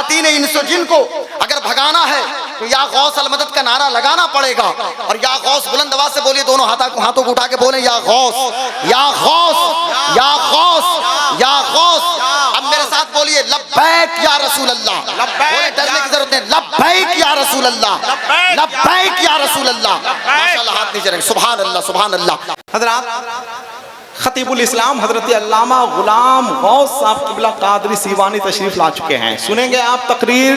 शयातीन इंस व जिन को अगर भगाना है तो या गौस अल मदद का नारा लगाना पड़ेगा। और या गौस बुलंद आवाज से बोलिए, दोनों हाथों को उठा के बोले या गौस, या गौस, या गौस, या गौस। अब मेरे साथ बोलिए लब्बैक या रसूल अल्लाह। बोले डरने की जरूरत नहीं, लब्बैक या रसूल अल्लाह, लब्बैक या रसूल अल्लाह। माशाअल्लाह, हाथ नीचे रखें। सुभान अल्लाह, सुभान अल्लाह। हजरत खतीबुल इस्लाम हजरत अल्लामा गुलाम गौस साहब क़िबला कादरी सीवानी तशरीफ ला चुके हैं। सुनेंगे आप तकरीर,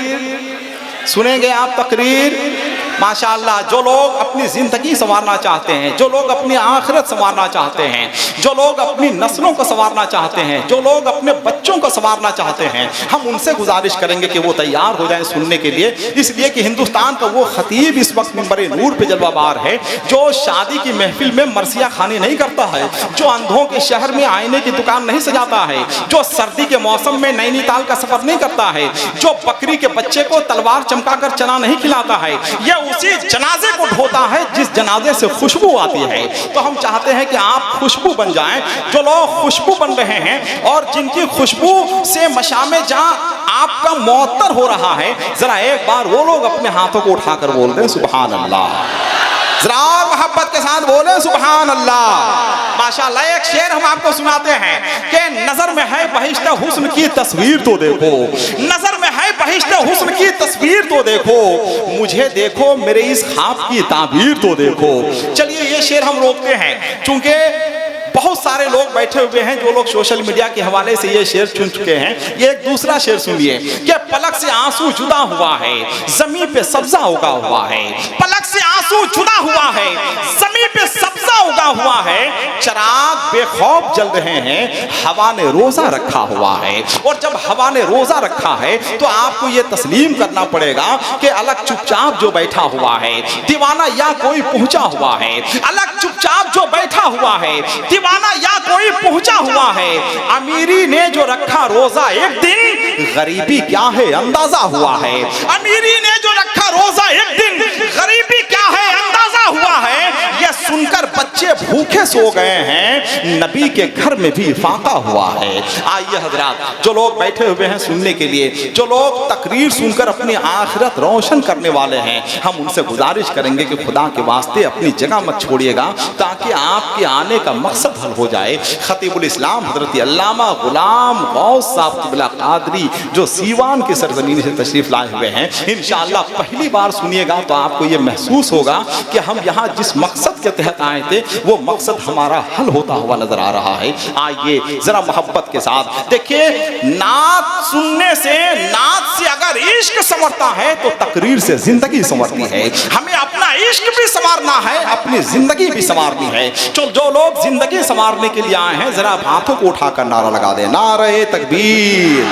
सुनेंगे आप तकरीर। माशाअल्लाह, जो लोग अपनी ज़िंदगी संवारना चाहते हैं, जो लोग अपनी आखिरत संवारना चाहते हैं, जो लोग अपनी नस्लों को संवारना चाहते हैं, जो लोग अपने बच्चों को संवारना चाहते हैं, हम उनसे गुजारिश करेंगे कि वो तैयार हो जाएं सुनने के लिए। इसलिए कि हिंदुस्तान का वो खतीब इस वक्त मिंबर नूर पे जलवाबार है, जो शादी की महफिल में मरसिया खानी नहीं करता है, जो अंधों के शहर में आईने की दुकान नहीं सजाता है, जो सर्दी के मौसम में नैनीताल का सफर नहीं करता है, जो बकरी के बच्चे को तलवार चमकाकर चना नहीं खिलाता है, यह उसी जनाजे को ढोता है जिस जनाजे से खुशबू आती है। तो हम चाहते हैं कि आप खुशबू बन जाएं। जो लोग खुशबू बन रहे हैं और जिनकी खुशबू से मशामे जहां आपका मुअत्तर हो रहा है, जरा एक बार वो लोग अपने हाथों को उठाकर बोल दें सुभान अल्लाह। जरा मोहब्बत के साथ बोले सुभान अल्लाह। माशाअल्लाह, एक शेर हम आपको सुनाते हैं कि नजर में है बहिश्ते हुस्न की तस्वीर तो देखो, नजर में है बहिश्ते हुस्न की तस्वीर तो देखो, मुझे देखो मेरे इस ख्वाब की ताबीर तो देखो। चलिए ये शेर हम रोकते हैं, चूंकि बहुत सारे लोग बैठे हुए हैं जो लोग सोशल मीडिया के हवाले से ये शेर चुन चुके हैं। ये एक दूसरा शेर सुनिए कि पलक से आंसू जुदा हुआ है, जमीन पे सब्जा उगा हुआ है। पलक से आंसू जुदा हुआ है, जमीन पे सब्जा उगा हुआ है। चराग बेखौफ जल रहे हैं, हवा ने रोजा रखा हुआ है। और जब हवा ने रोजा रखा है तो आपको ये तस्लीम करना पड़ेगा कि अलग चुपचाप जो बैठा हुआ है दीवाना या कोई पहुंचा हुआ है, अलग चुपचाप जो बैठा हुआ है दीवाना या कोई पहुंचा हुआ है। अमीरी ने जो रखा रोजा एक दिन, गरीबी क्या है अंदाजा हुआ है। अमीरी ने जो रखा रोजा एक दिन, गरीबी क्या है अंदाजा हुआ है। यह सुनकर बच्चे भूखे सो गए हैं, नबी के घर में भी फाका हुआ है। आइए हजरात, जो लोग बैठे हुए हैं सुनने के लिए, जो लोग तकरीर सुनकर अपनी आखिरत रोशन करने वाले हैं, हम उनसे गुजारिश करेंगे कि खुदा के वास्ते अपनी जगह मत छोड़िएगा ताकि आपके आने का मकसद हल हो जाए। खतीबुल इस्लाम हजरत अल्लामा गुलाम गौस साहब क़िबला कादरी जो सीवान की सरजमीन से तशरीफ लाए हुए हैं, इंशाअल्लाह पहली बार सुनिएगा तो आपको ये महसूस होगा कि हम यहाँ जिस मकसद के तहत आए थे वो मकसद हमारा हल होता हुआ नजर आ रहा है। आइए जरा मोहब्बत के साथ देखिए, नात सुनने से, नात से अगर इश्क संवरता है तो तकरीर से जिंदगी संवरती है। हमें अपना इश्क भी संवारना है, अपनी जिंदगी भी संवारनी है। जो लोग जिंदगी संवारने के लिए आए हैं जरा हाथों को उठाकर नारा लगा दे, नारे तकबीर,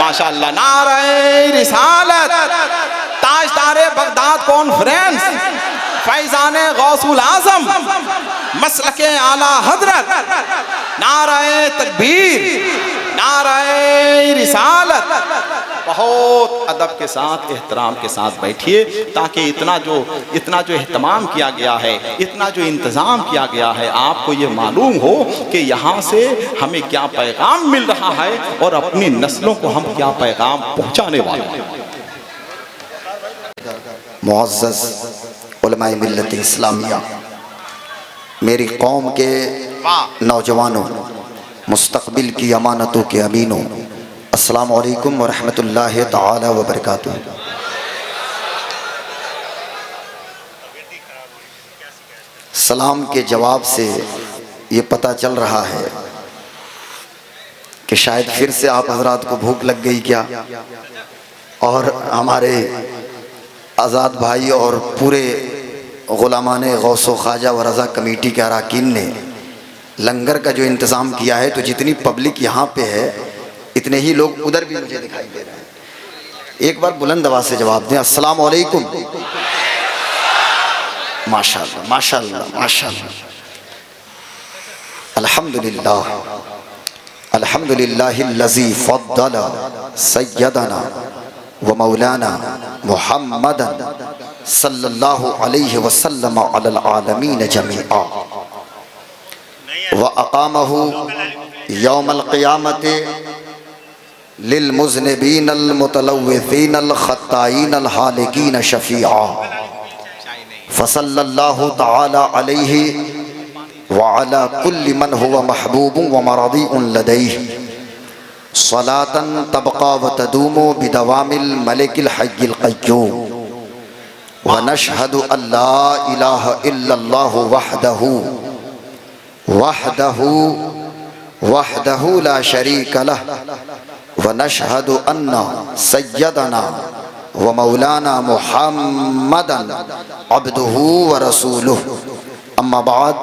माशाअल्लाह, नारे रिसालत, ताजदारे बगदाद कॉन्फ्रेंस, फैजाने गौसुल आजम, मसलके आला हजरत, नारे तकबीर, नारे रिसालत। बहुत अदब के साथ, एहतराम के साथ बैठिए ताकि इतना जो एहतमाम किया गया है, इतना जो इंतज़ाम किया गया है, आपको ये मालूम हो कि यहाँ से हमें क्या पैगाम मिल रहा है और अपनी नस्लों को हम क्या पैगाम पहुँचाने वाले हैं। मुअज़्ज़ज़ उलमाए मिल्लत इस्लामिया, मेरी कौम के नौजवानों, मुस्तक़बिल की अमानतों के अमीनों, अस्सलामु अलैकुम व रहमतुल्लाहि तआला व बरकातुहू। सलाम के जवाब से ये पता चल रहा है कि शायद फिर से आप हजरात को भूख लग गई क्या, और हमारे आज़ाद भाई और पूरे गुलामाने गौसो ख्वाजा व रज़ा कमेटी के अरकान ने लंगर का जो इंतज़ाम किया है, तो जितनी पब्लिक यहाँ पे है इतने ही लोग उधर भी मुझे दिखाई दे रहे हैं। एक बार बुलंद आवाज़ से जवाब दें, अस्सलामु अलैकुम। माशाअल्लाह, माशाअल्लाह, माशाअल्लाह, अल्हम्दुलिल्लाह, अल्हम्दुलिल्लाहिल्लज़ी फ़द्दल सय्यदना व मौलाना मुहम्मदन सल्लल्लाहु अलैहि वसल्लम अलल आलमीन जमीआ व अक़ामहु यौमल क़ियामत लिलमुज़निबीन अलमुतलव्विसीन अलखत्ताईन अलहालिकीन शफ़ीआ फसल्लल्लाहु तआला अलैहि व अला कुल्लि मन हुवा महबूबुन व मरदीउन लदैहि सलातन तबका व तदूमु बिदवामिल मलिकिल हय्यिल क़य्यूम व नशहदु अल्ला इलाहा इल्लल्लाहु वहदहु ला शरीक लह व नशहदु अन्ना सय्यदना व मौलाना मुहम्मदन अब्दुहु व रसूलुहु अम्मा बाद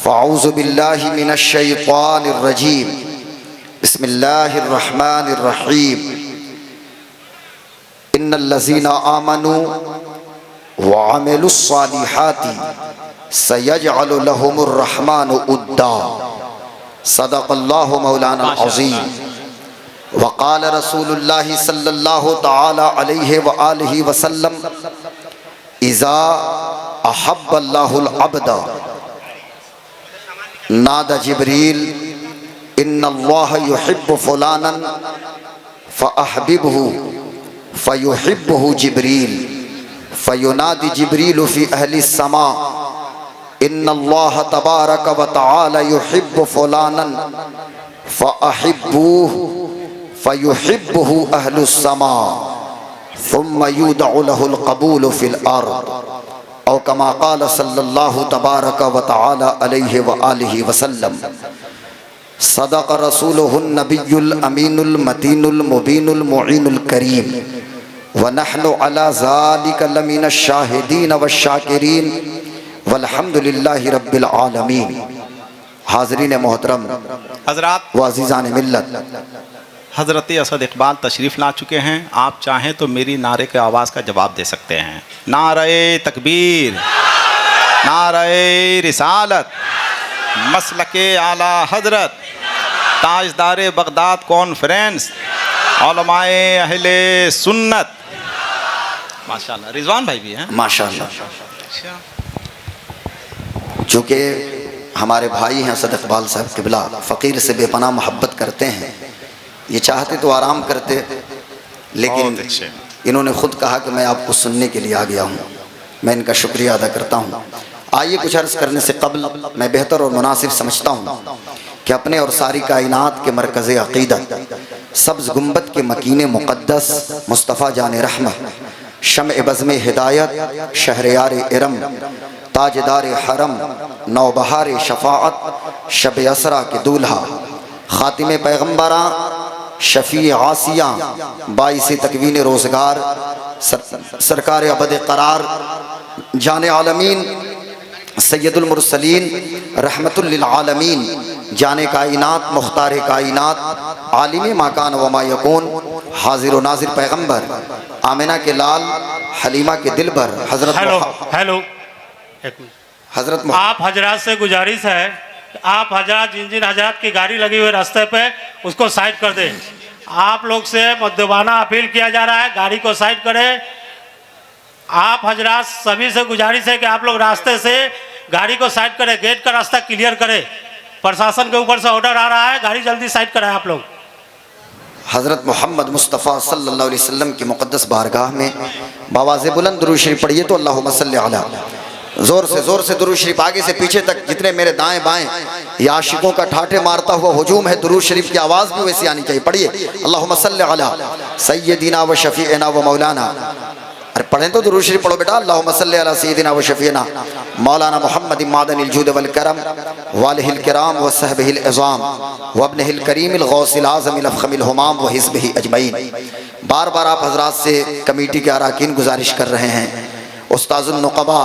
फ़अऊज़ु बिल्लाहि मिनश शैतानिर रजीम बिस्मिल्लाहिर रहमानिर रहीम इन्नल्लज़ीना आमनू व अमिलुस्सालिहाति सयजअलु लहुमुर रहमानु उद्दा सदक़ल्लाहु मौलाना अज़ीम वक़ाल रसूलुल्लाहि सल्लल्लाहु तआला अलैहि व आलिहि वसल्लम इज़ा अहब्बल्लाहुल अब्दा नादा जिब्रील इन्नल्लाह युहिब्बु फुलानन फ़अहबिबहु फ़युहिब्बुहु जिब्रील फ़युनादी जिब्रील फ़ी अहलिस समा इन्नल्लाह तबारक व तआला युहिब्बु फुलानन फ़अहिब्बुहु फ़युहिब्बुहु अहलुस समा सुम्मा युदअु लहुल क़बूलु फ़िल अर्द औ कमा क़ाल सल्लल्लाहु तबारक व तआला अलैहि व आलिहि वसल्लम सदक़ रसूलुहुन नबियुल अमीनुल मतीनुल मुबीनुल मुईनुल करीम व नहनु अला ज़ालिका लमिनश शाहिदीन वश्शाकिरीन वल्हम्दुलिल्लाहि रब्बिल आलमीन। हाज़रीन मोहतरम हजरात व अज़ीज़ान मिल्लत, हज़रत असद इकबाल तशरीफ़ ला चुके हैं। आप चाहें तो मेरी नारे के आवाज़ का जवाब दे सकते हैं। नारे तकबीर, नारे रिसालत, मसलके आला हज़रत, ताजदारे बगदाद कॉन्फ्रेंस, उलमाए अहले सुन्नत। माशाल्लाह, रिजवान भाई भी हैं माशाअल्लाह। चूँकि हमारे भाई हैं असद इकबाल साहब क़िबला, फ़कीर से बेपनाह मोहब्बत करते हैं। ये चाहते तो आराम करते, लेकिन इन्होंने ख़ुद कहा कि मैं आपको सुनने के लिए आ गया हूँ। मैं इनका शुक्रिया अदा करता हूँ। आइए कुछ अर्ज़ करने से कबल मैं बेहतर और मुनासिब समझता हूँ कि अपने और सारी कायनात के मरकज़ अक़ीदत, सब्ज़ गुंबद के मकीन मुक़द्दस मुस्तफ़ा जान रहमत, शम्अ बज़्म हिदायत, शहरयार इरम, ताजदार हरम, नौबहार शफ़ाअत, शब असरा के दूल्हा, ख़ातिम पैगम्बरा, शफ़ी आसिया, बाइस तकवीन रोज़गार, सरकार अबद करार, जान आलमीन, सैयदुल मुरसलीन, रहमतुल लिल आलमीन, जाने कायनात, मुख्तार कायनात, आलिम माकान व मा यकून, हाजिर व नाजिर पैगम्बर, आमिना के लाल, हलीमा के दिलबर, हज़रत हज़रत आप हजरात से गुजारिश है, आप हजरात जिन जिन हजरात की गाड़ी लगी हुई रास्ते पे उसको साइड कर दें। आप लोग से मद्दबाना अपील किया जा रहा है, गाड़ी को साइड करें। आप हजरात सभी से गुजारिश है कि आप लोग रास्ते से गाड़ी को साइड करें, गेट का रास्ता क्लियर करें। प्रशासन के ऊपर से ऑर्डर आ रहा है, गाड़ी जल्दी साइड करें आप लोग। हज़रत मोहम्मद मुस्तफ़ा सल्लल्लाहु अलैहि वसल्लम की मुक़द्दस बारगाह में बावाज़े बुलंद दुरूद शरीफ पढ़िए तो अल्लाहुम्मा सल्लि अला। ज़ोर से दुरूद शरीफ आगे से पीछे तक, जितने मेरे दाएं बाएं ये आशिकों का ठाठे मारता हुआ हुजूम है, दुरूद शरीफ की आवाज़ भी वैसी आनी चाहिए। पढ़िए अल्लाहुम्मा सल्लि अला सय्यदिना व शफ़ीअना व मौलाना। अरे पढ़ें तो दुरूद शरीफ पढ़ो बेटा। अल्लाहुम्मा सल्लि अला सय्यदिना व शफ़ीअना मौलाना मुहम्मद मादनिल जूद वल करम वालिहिल किराम व सहबिहिल इज़ाम व इब्निहिल करीमिल गौसिल आज़मिल अफ़ख़मिल हुमाम व हिज़्बिही अजमईन। बार बार आप हज़रात से कमेटी के अराकीन गुजारिश कर रहे हैं। उस्ताज़ुन नुक़बा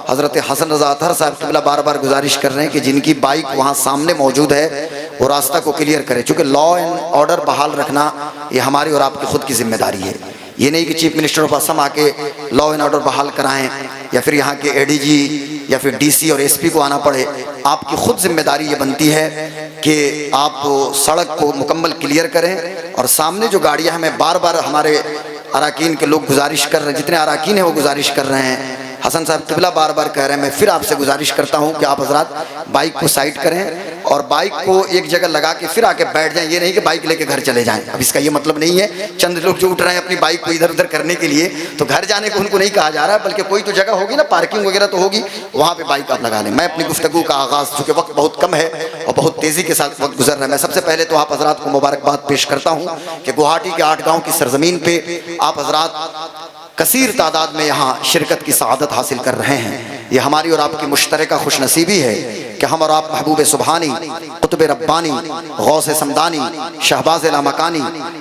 हज़रत हसन रज़ा अतहर साहब क़िबला बार बार गुजारिश कर रहे हैं कि जिनकी बाइक वहाँ सामने मौजूद है वो रास्ता को क्लियर करें, चूँकि लॉ एंड ऑर्डर बहाल रखना ये हमारी और आपकी ख़ुद की जिम्मेदारी है। ये नहीं कि चीफ मिनिस्टर ऑफ असम आके लॉ एंड ऑर्डर बहाल कराएं या फिर यहाँ के एडीजी या फिर डीसी और एसपी को आना पड़े। आपकी ख़ुद जिम्मेदारी ये बनती है कि आप सड़क को मुकम्मल क्लियर करें। और सामने जो गाड़ियाँ हैं, मैं बार बार हमारे अराकीन के लोग गुजारिश कर रहे हैं, जितने अराकीन हैं वो गुजारिश कर रहे हैं, हसन साहब क़िबला बार बार कह रहे हैं, मैं फिर आपसे गुजारिश करता हूँ कि आप हज़रात बाइक को साइड करें और बाइक को एक जगह लगा के फिर आके बैठ जाएं, ये नहीं कि बाइक लेके घर चले जाएं। अब इसका ये मतलब नहीं है चंद लोग जो उठ रहे हैं अपनी बाइक को इधर उधर करने के लिए, तो घर जाने को उनको नहीं कहा जा रहा है, बल्कि कोई तो जगह होगी ना, पार्किंग वगैरह तो होगी, वहाँ पे बाइक आप लगा लें। मैं अपनी गुफ्तगू का आगाज़, चूँकि वक्त बहुत कम है और बहुत तेज़ी के साथ वक्त गुजर रहा है, मैं सबसे पहले तो आप हजरात को मुबारकबाद पेश करता हूँ कि गुवाहाटी के 8 गाँव की सरजमीन पे आप हजरात कसीर तादाद में यहाँ शिरकत की सआदत हासिल कर रहे हैं। ये हमारी और आपकी मुश्तरका खुशनसीबी है कि हम और आप महबूब सुबहानी, कुतुब रब्बानी, गौस समदानी, शहबाज लामकानी,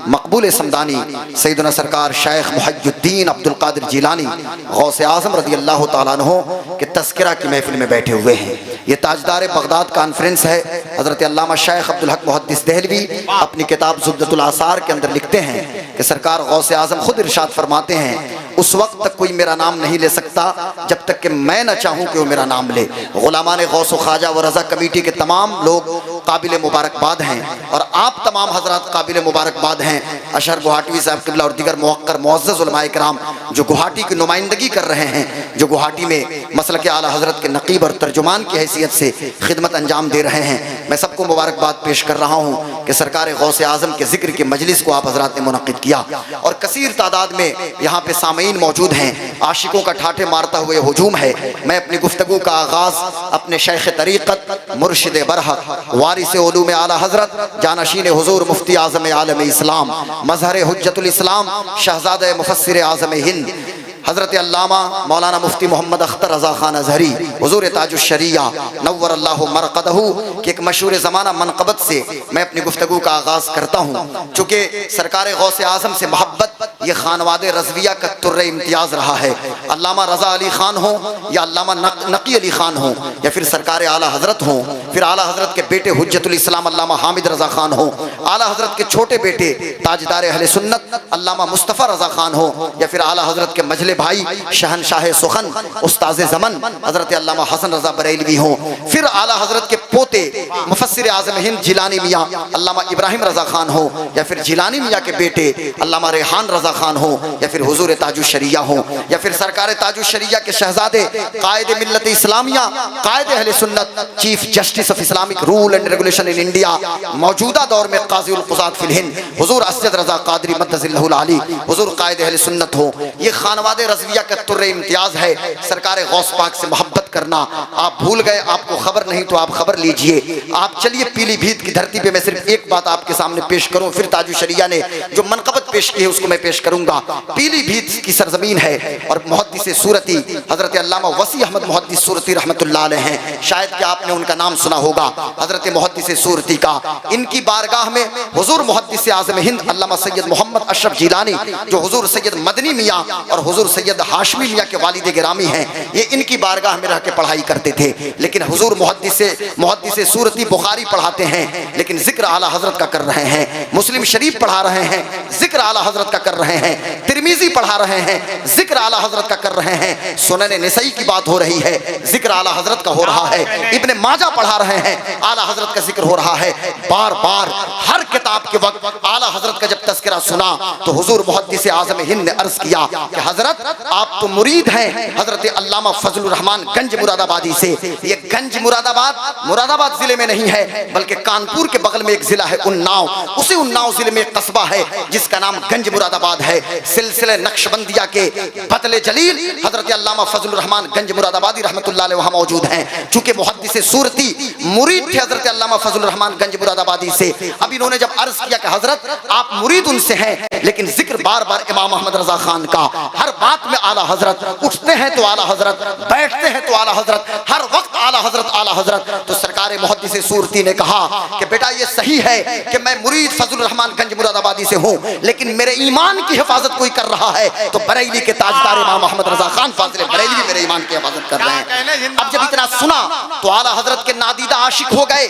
मकबूल समदानी, सैयदना सरकार शेख मुहियुद्दीन अब्दुल कादिर जिलानी गौस आज़म रज़ी अल्लाह तआला अन्हु के तज़किरा की महफिल में बैठे हुए हैं। ये ताजदार बगदाद कॉन्फ्रेंस है। हज़रत अल्लामा शेख अब्दुल हक मुहद्दिस देहलवी अपनी किताब ज़ुब्दतुल आसार के अंदर लिखते हैं कि सरकार गौस आज़म खुद इरशाद फरमाते हैं, उस वक्त तक कोई मेरा नाम नहीं ले सकता जब तक कि मैं न चाहूँ कि वो मेरा नाम ले। गुलामान गौस ख्वाजा व रज़ा कमेटी के तमाम लोग काबिल मुबारकबाद हैं और आप तमाम हजरात काबिल मुबारकबाद हैं। अशहर गुवाहाटी साहब क़िबला और दीगर मुवक्कर मुअज़्ज़ज़ उलमाए किराम जो गुवाहाटी की नुमाइंदगी कर रहे हैं, जो गुवाहाटी में मसलक आला हज़रत के नक़ीब और तर्जुमान की हैसियत से खिदमत अंजाम दे रहे हैं, मैं सबको मुबारकबाद पेश कर रहा हूँ कि सरकार गौस आज़म के ज़िक्र की मजलिस को आप हजरात ने मुनक़िद किया और कसीर तादाद में यहाँ पे सामीन मौजूद हैं। आशिकों का ठाठे मारता हुए हुजूम है। मैं अपनी गुफ्तगू का आगाज़ अपने शेख तरीक़त, मुर्शिद बरहक, वारिस उलूम आला हज़रत, जानशीन हुज़ूर मुफ्ती आज़म आलम इस्लाम, मज़हर हुज्जतुल इस्लाम, शहज़ादा मुफस्सिर आज़म हिंद हज़रत अल्लामा मौलाना मुफ्ती मोहम्मद अख्तर रज़ा खान अज़हरी हुज़ूर ताजुश शरिया नव्वर अल्लाहु मरक़दहू की एक मशहूर ज़माना मनक़बत से मैं अपनी गुफ्तगू का आगाज़ करता हूँ। चूँकि सरकार गौस आज़म से मोहब्बत ये खानवादे रज़विया का तुर्रे इम्तियाज़ रहा है। अल्लामा रज़ा अली ख़ान हो या अल्लामा नकी अली ख़ान हो या फिर सरकार आला हज़रत हो, फिर आला हज़रत के बेटे हुज्जतुल इस्लाम अल्लामा हामिद रज़ा ख़ान हो, आला हज़रत के छोटे बेटे ताजदार अहले सुन्नत अल्लामा मुस्तफ़ा रज़ा ख़ान हो या फिर आला हज़रत के मजले भाई शहनशाह सुखन उस्ताज़ ज़मन हज़रत अल्लामा हसन रज़ा बरेलवी हो, फिर आला हज़रत के पोते मुफस्सिर आज़म हिंद जिलानी मियाँ अल्लामा इब्राहिम रज़ा ख़ान हो या फिर जिलानी मियाँ के बेटे अल्लामा रेहान रज़ा ख़ान हो या फिर हुज़ूर ताजुश शरिया हो या फिर सरकार ताजुश शरिया के शहज़ादे कायदे मिल्लत इस्लामिया, कायदे अहले सुन्नत, chief justice of Islamic rule and regulation in India, मौजूदा दौर में काज़ी उल क़ुज़ात फिल हिंद हुज़ूर असद रज़ा क़ादरी मद्दज़िल्लहुल आली हुज़ूर कायदे अहले सुन्नत हो। ये खानवादे रज़विया का तुर्रे इम्तियाज़ है। सरकार गौस पाक से मोहब्बत करना आप भूल गए, आपको खबर नहीं तो आप खबर लीजिए। आप चलिए पीलीभीत की धरती पे मैं सिर्फ एक बात आपके सामने पेश करूं, फिर ताजुश शरिया ने जो मनक़बत पेश की है उसको मैं पेश करूंगा। पीलीभीत की सरजमीन है और मुहद्दिस सूरती हज़रत अल्लामा वसी अहमद मुहद्दिस सूरती रहमतुल्लाह अलैह हैं। शायद कि आपने उनका नाम सुना होगा, हज़रत मुहद्दिस सूरती का। इनकी बारगाह में हुज़ूर मुहद्दिस आज़म हिंद अल्लामा सैयद मोहम्मद अशरफ जिलानी जो हुज़ूर सैयद मदनी मियाँ और हुज़ूर सैयद हाशमी मियाँ के वालिद गिरामी हैं, ये इनकी बारगाह में रह के पढ़ाई करते थे। लेकिन हुज़ूर मुहद्दिस सूरती बुखारी पढ़ाते हैं लेकिन जिक्र आला हज़रत का कर रहे हैं, मुस्लिम शरीफ पढ़ा रहे हैं, जिक्र आला हज़रत का कर रहे हैं, तिरमिज़ी पढ़ा रहे हैं, जिक्र आला हज़रत का कर रहे हैं, सुनन नसई की बात हो रही है, जिक्र आला हज़रत का हो रहा है, इब्ने माजा पढ़ा रहे हैं, आला हज़रत का जिक्र हो रहा है। बार बार हर किताब के वक्त आला हज़रत का जब तज़किरा सुना तो हुज़ूर मुहद्दिस आज़म हिंद ने अर्ज़ किया कि हज़रत आप तो मुरीद हैं हज़रत अल्लामा फजलुर रहमान गंज मुरादाबादी से। ये गंज मुरादाबाद जिले में नहीं है बल्कि कानपुर के बगल में एक जिला है उन्नाव, उसी उन्नाव जिले में एक कस्बा है जिसका नाम गंज मुरादाबाद है। सिलसिले नक्शबंदिया के बतले जलील हज़रत अल्लामा फजलुर रहमान गंज मुरादाबादी रहमतुल्लाह अलैह वहाँ मौजूद हैं। चूँकि मुहद्दिस सूरती मुरीद थे हज़रत अल्लामा फजलुर रहमान गंज मुरादाबादी से। अब इन्होंने जब अर्ज़ किया कि हज़रत आप मुरीद उनसे हैं लेकिन जिक्र बार बार इमाम अहमद रज़ा खान का, हर बात में आला हज़रत, उठते हैं तो आला हज़रत, बैठते हैं तो आला हज़रत, हर वक्त आला हज़रत आला हज़रत। तो सरकार मुहद्दिस सूरती ने कहा कि बेटा ये सही है कि मैं मुरीद फजलुर रहमान गंज मुरादाबादी से हूँ लेकिन मेरे ईमान की हिफाजत कोई कर रहा है तो बरेली के ताजदार इमाम अहमद रज़ा खान फाज़िल बरेली भी मेरे ईमान की हिफाजत कर रहे हैं। अब जब इतना सुना तो आला हज़रत के नादीदा आशिक हो गए,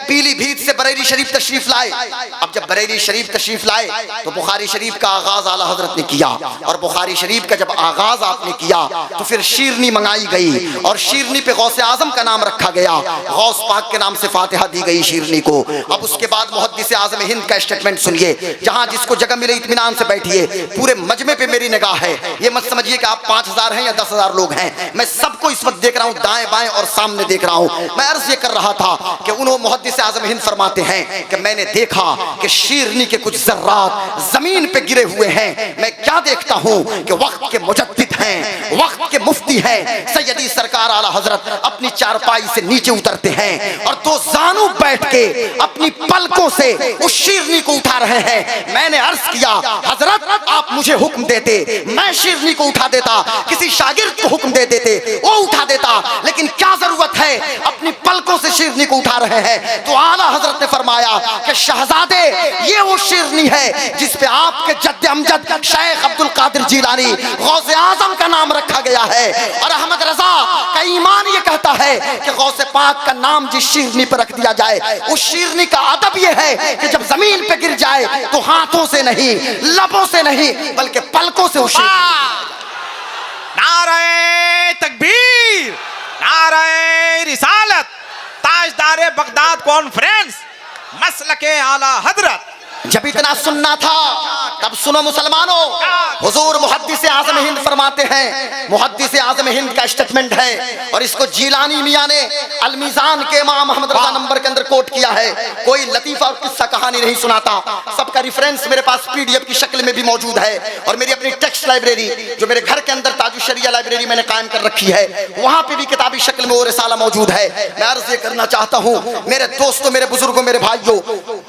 पीलीभीत से बरेली शरीफ तशरीफ लाए। अब जब बरेली शरीफ तशरीफ लाए तो बुखारी शरीफ का आगाज़ आला हज़रत ने किया और बुखारी शरीफ का जब आगाज़ आपने किया तो फिर शीरनी मंगाई गई और शीरनी पे गौसे आज़म का नाम रखा गया, गौस पाक के नाम से फातिहा दी गई शीरनी को। अब उसके बाद मुहद्दिस आज़म हिंद का स्टेटमेंट सुनिए, जहाँ जिसको जगह मिले इत्मीनान से बैठिए। पूरे मजमे पे मेरी निगाह है। ये मत समझिए कि आप 5000 हैं या 10,000 लोग हैं। मैं सबको इस वक्त देख रहा हूँ, दाएं बाएं और सामने देख रहा हूँ। मैं अर्ज ये कर रहा था कि उन्होंने मुहद्दिस आज़म हिंद फरमाते हैं कि मैंने देखा कि शीरनी के कुछ ज़र्रात जमीन पे गिरे हुए हैं। मैं क्या देखता हूँ कि वक्त के मुजद्दिद हैं, वक्त के मुफ्ती हैं, सैयदी सरकार आला हजरत अपनी चारपाई से नीचे उतरते हैं और दो जानू बैठ के अपनी पलकों से उस शीरनी को उठा रहे हैं। मैंने अर्ज किया, हजरत आप मुझे हुक्म देते, मैं शीरनी को उठा देता, किसी शागिर्द को हुक्म दे देते, वो उठा देता, लेकिन क्या जरूरत है, अपनी पलकों से शीरनी को उठा रहे हैं। तो आला हजरत ने फरमाया कि शहजादे, ये वो शीरनी है जिस पे आपके जद्द अमजद शेख अब्दुल कादिर जिलानी गौसे आजम का नाम रखा गया है। और अहमद रजा का ईमान ये कहता है कि गौसे पाक का नाम जिस शीरनी पर रख दिया जाए, उस शीरनी का अदब ये है कि जब जमीन पे गिर जाए तो हाथों से नहीं, लबों से नहीं, बल्कि पलकों से उस नारे तकबीर, नारे रिसालत, ताजदारे बगदाद कॉन्फ्रेंस, मसलके आला हजरत। जब इतना सुनना था तब सुनो मुसलमानों, हुजूर मुहद्दिस आज़म हिंद फरमाते हैं, मुहद्दिस आज़म हिंद का स्टेटमेंट है और इसको जीलानी मियां ने अल मीज़ान के इमाम अहमद रज़ा नंबर के अंदर कोट किया है। कोई लतीफा और किस्सा कहानी नहीं सुनाता, सबका रेफरेंस मेरे पास पीडीएफ की शक्ल में भी मौजूद है। और मेरी अपनी टेक्स्ट लाइब्रेरी जो मेरे घर के अंदर ताजुश शरिया लाइब्रेरी मैंने कायम कर रखी है, वहां पे भी किताबी शक्ल में वो रिसाला मौजूद है। मैं अर्ज़ ये करना चाहता हूँ मेरे दोस्तों, मेरे बुजुर्गों, मेरे भाइयों,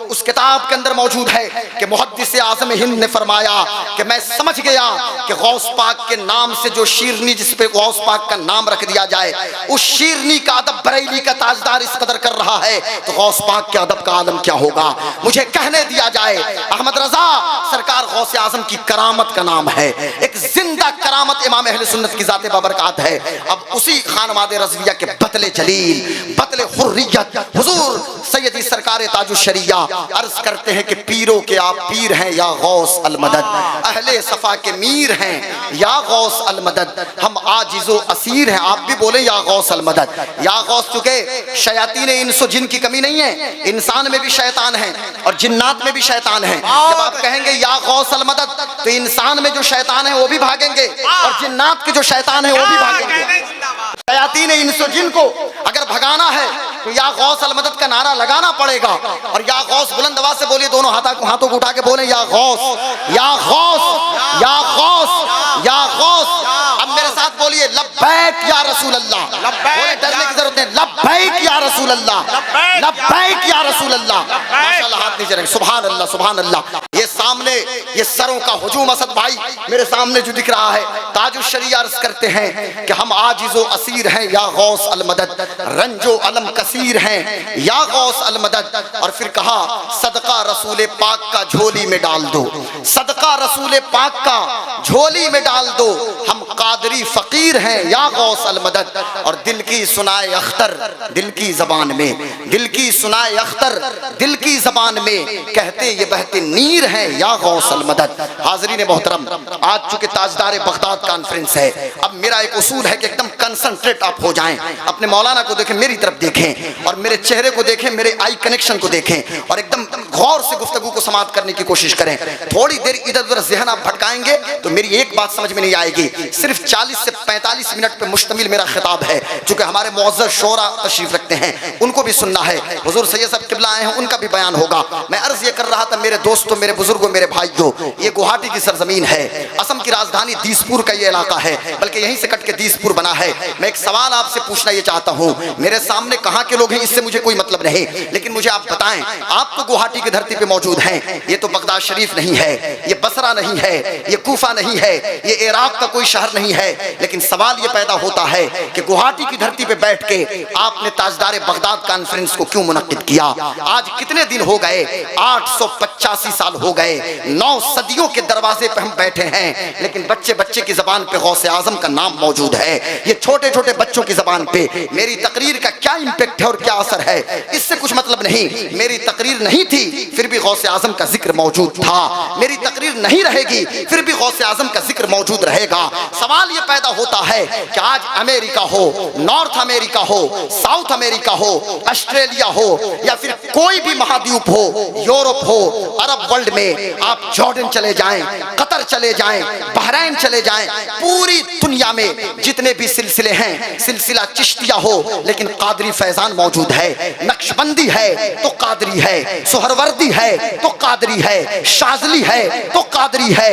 उस किताब के अंदर मौजूद है कि मुहद्दिस आज़म हिंद ने फरमाया कि मैं समझ गया कि गौस पाक के नाम से जो शीरनी, जिस पे गौस पाक का नाम रख दिया जाए, उस शीरनी का अदब बरेली का ताजदार इस कदर कर रहा है तो गौस पाक के अदब का आलम क्या होगा। मुझे कहने दिया जाए, अहमद रजा सरकार गौस आज़म की करामत का नाम है, एक जिंदा करामत इमाम अहले सुन्नत की जाते बाबरकात है। अब उसी खानवादे रज़विया के बतले जलील, बतले हुर्रियत हुजूर सैयदी सरकार ताजुश शरिया अर्ज करते हैं कि पीरों के आप पीर हैं या गौस अल मदद, अहले सफा के मीर हैं या गौस अल मदद, हम आजिज़ो असीर हैं, आप भी बोले या गौस अल मदद। या गौस, चुके शयातीन इंस जिन की कमी नहीं है, इंसान में भी शैतान है और जिन्नात में भी शैतान है। जब आप कहेंगे या गौस अल मदद तो इंसान में जो शैतान है वो भी भागेंगे और जिन्नात के जो शैतान है वो भी भागेंगे। शयातीन इंस जिन को अगर भगाना है तो या गौस अल मदद का नारा लगाना पड़ेगा। और या गौस बुलंद आवाज से बोलिए, दोनों हाथों को उठा के बोले या गौस, या गौस, या गौस, या गौस। अब मेरे साथ बोलिए लब्बैक या रसूल अल्लाह, बोले डरने की जरूरत नहीं, लब्बैक या रसूल अल्लाह, लब्बैक या रसूल अल्लाह। माशाअल्लाह, हाथ नीचे रखें, सुभान अल्लाह, सुभान अल्लाह। ये सामने ये सरों का हुजूम असद भाई मेरे सामने जो दिख रहा है, ताजुश शरिया अर्ज करते हैं कि हम आजिज़ो असीर हैं या गौस अल मदद, रंजो अलम कसीर हैं या गौस अल मदद। और फिर कहा सदका रसूल पाक का झोली में डाल दो, सदका रसूल पाक का झोली में डाल दो, हम कादरी फकीर हैं या गौस अल मदद। और दिल की सुनाए अख्तर दिल की जबान में, दिल की सुनाए अख्तर दिल की जबान में, कहते ये बहते नीर हैं या गौस अल मदद। हाज़रीन मोहतरम, आज चूंकि ताजदार बगदाद कॉन्फ्रेंस है, अब मेरा एक उसूल है कि एकदम कंसंट्रेट आप हो जाएं, अपने मौलाना को देखें, मेरी तरफ देखें और मेरे चेहरे को देखें, मेरे आई कनेक्शन को देखें और एकदम गौर से गुफ्तगू को समाप्त करने की कोशिश करें। थोड़ी देर इधर उधर ज़हन आप भटकाएंगे तो मेरी एक बात समझ में नहीं आएगी। सिर्फ 40 से 45 मिनट पे मुश्तमिल मेरा खिताब है, चूंकि हमारे मुअज़्ज़ज़ शोरा तशरीफ रखते हैं, उनको भी सुनना है। हुजूर सैयद साहब किबला आए हैं, उनका भी बयान होगा। मैं अर्ज ये कर रहा था मेरे दोस्तों, मेरे बुजुर्गों, मेरे भाइयों, ये गुवाहाटी की सरजमीन है, असम की राजधानी दीसपुर का ये इलाका है, बल्कि यहीं से कट के दीसपुर बना है। मैं एक सवाल आपसे पूछना ये चाहता हूँ, मेरे सामने कहाँ के लोग हैं इससे मुझे कोई मतलब नहीं, लेकिन मुझे आप बताएं, आप तो गुवाहाटी की धरती पे मौजूद हैं, ये तो बगदाद शरीफ नहीं है, ये बसरा नहीं है, ये कूफा नहीं है, ये इराक का कोई शहर नहीं है, लेकिन सवाल ये पैदा होता है कि गुवाहाटी की धरती पे बैठ के आपने ताजदार बगदाद कॉन्फ्रेंस को क्यों मुनक्किद किया। आज कितने दिन हो गए, 885 साल हो गए, 9 सदियों के दरवाजे पे हम बैठे हैं, लेकिन बच्चे बच्चे की जबान पे गौसे आजम का नाम मौजूद है। ये छोटे छोटे बच्चों की जबान पे मेरी तकरीर का क्या इम्पैक्ट है और क्या असर है, इससे कुछ मतलब नहीं। मेरी तकरीर नहीं थी फिर भी गौसे आजम का जिक्र मौजूद था, मेरी तकरीर नहीं रहेगी फिर भी गौसे आजम का जिक्र मौजूद रहेगा। सवाल ये पैदा होता होता है कि आज अमेरिका हो, नॉर्थ अमेरिका हो, साउथ अमेरिका हो, ऑस्ट्रेलिया हो या फिर कोई भी महाद्वीप हो, यूरोप हो, अरब वर्ल्ड में आप जॉर्डन चले जाएं, कतर चले जाएं, बहरैन चले जाएं, पूरी दुनिया में जितने भी सिलसिले हैं, सिलसिला चिश्तिया हो लेकिन कादरी फैजान मौजूद है, नक्शबंदी है तो कादरी है, सोहरवर्दी है तो कादरी है, शाजली है तो कादरी है,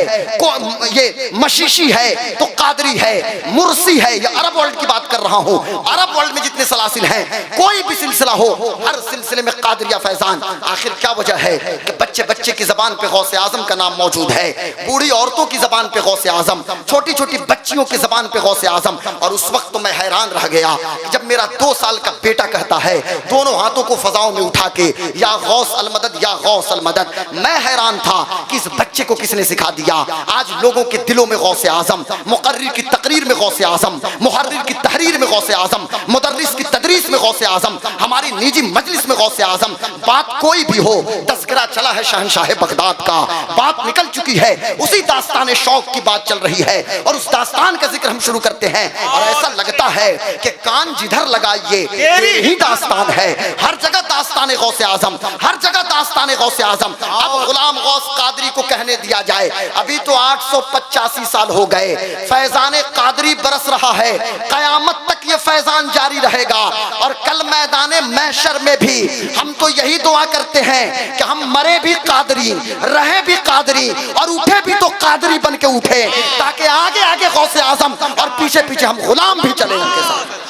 ये मशीशी है तो कादरी है, मुर्सी है। ये अरब वर्ल्ड की बात कर रहा हूं। अरब वर्ल्ड में जितने सलासिल हैं, कोई भी सिलसिला हो, हर सिलसिले में कादरिया फैजान। आखिर क्या वजह है कि बच्चे बच्चे की जबान पे गौसे आजम का नाम मौजूद है, बूढ़ी औरतों की जबान पे गौसे आजम, छोटी छोटी बच्चियों की जबान पे गौसे आजम। और उस वक्त तो मैं हैरान रह गया जब मेरा 2 साल का बेटा कहता है, दोनों हाथों को फजाओं में उठा के, या गौस अल मदद, या गौस अल मदद। मैं हैरान था कि इस बच्चे को किसने सिखा दिया। आज लोगों के दिलों में गौसे आजम, मुकर्रिर की तकरीर में गौसे आजम, मुहर्रिर की तहरीर में गौसे आजम, मुदर्रिस की तदरीस में गौसे आजम, हमारी निजी मजलिस में गौसे आजम। बात कोई भी हो, तज़किरा चला है शहंशाह बगदाद का, बात निकल चुकी है, उसी दास्तान शौक की बात चल रही है और उस दास्तान का जिक्र हम शुरू करते हैं और ऐसा लगता है कि कान जिधर लगाइए तेरी ही दास्तान है। हर जगह दास्तान गौसे आजम, हर जगह दास्तान गौसे आजम। अब गुलाम गौस कादरी को कहने दिया जाए, अभी तो 885 साल हो गए, फैजान कादरी बरस रहा है, कयामत तक ये फैजान जारी रहेगा। और कल मैदान महशर में भी हम तो यही दुआ करते हैं कि हम मरे भी कादरी, रहे भी कादरी और उठे भी तो कादरी बन के उठे, ताकि आगे आगे गौसे आजम और पीछे पीछे हम गुलाम भी चले उनके साथ।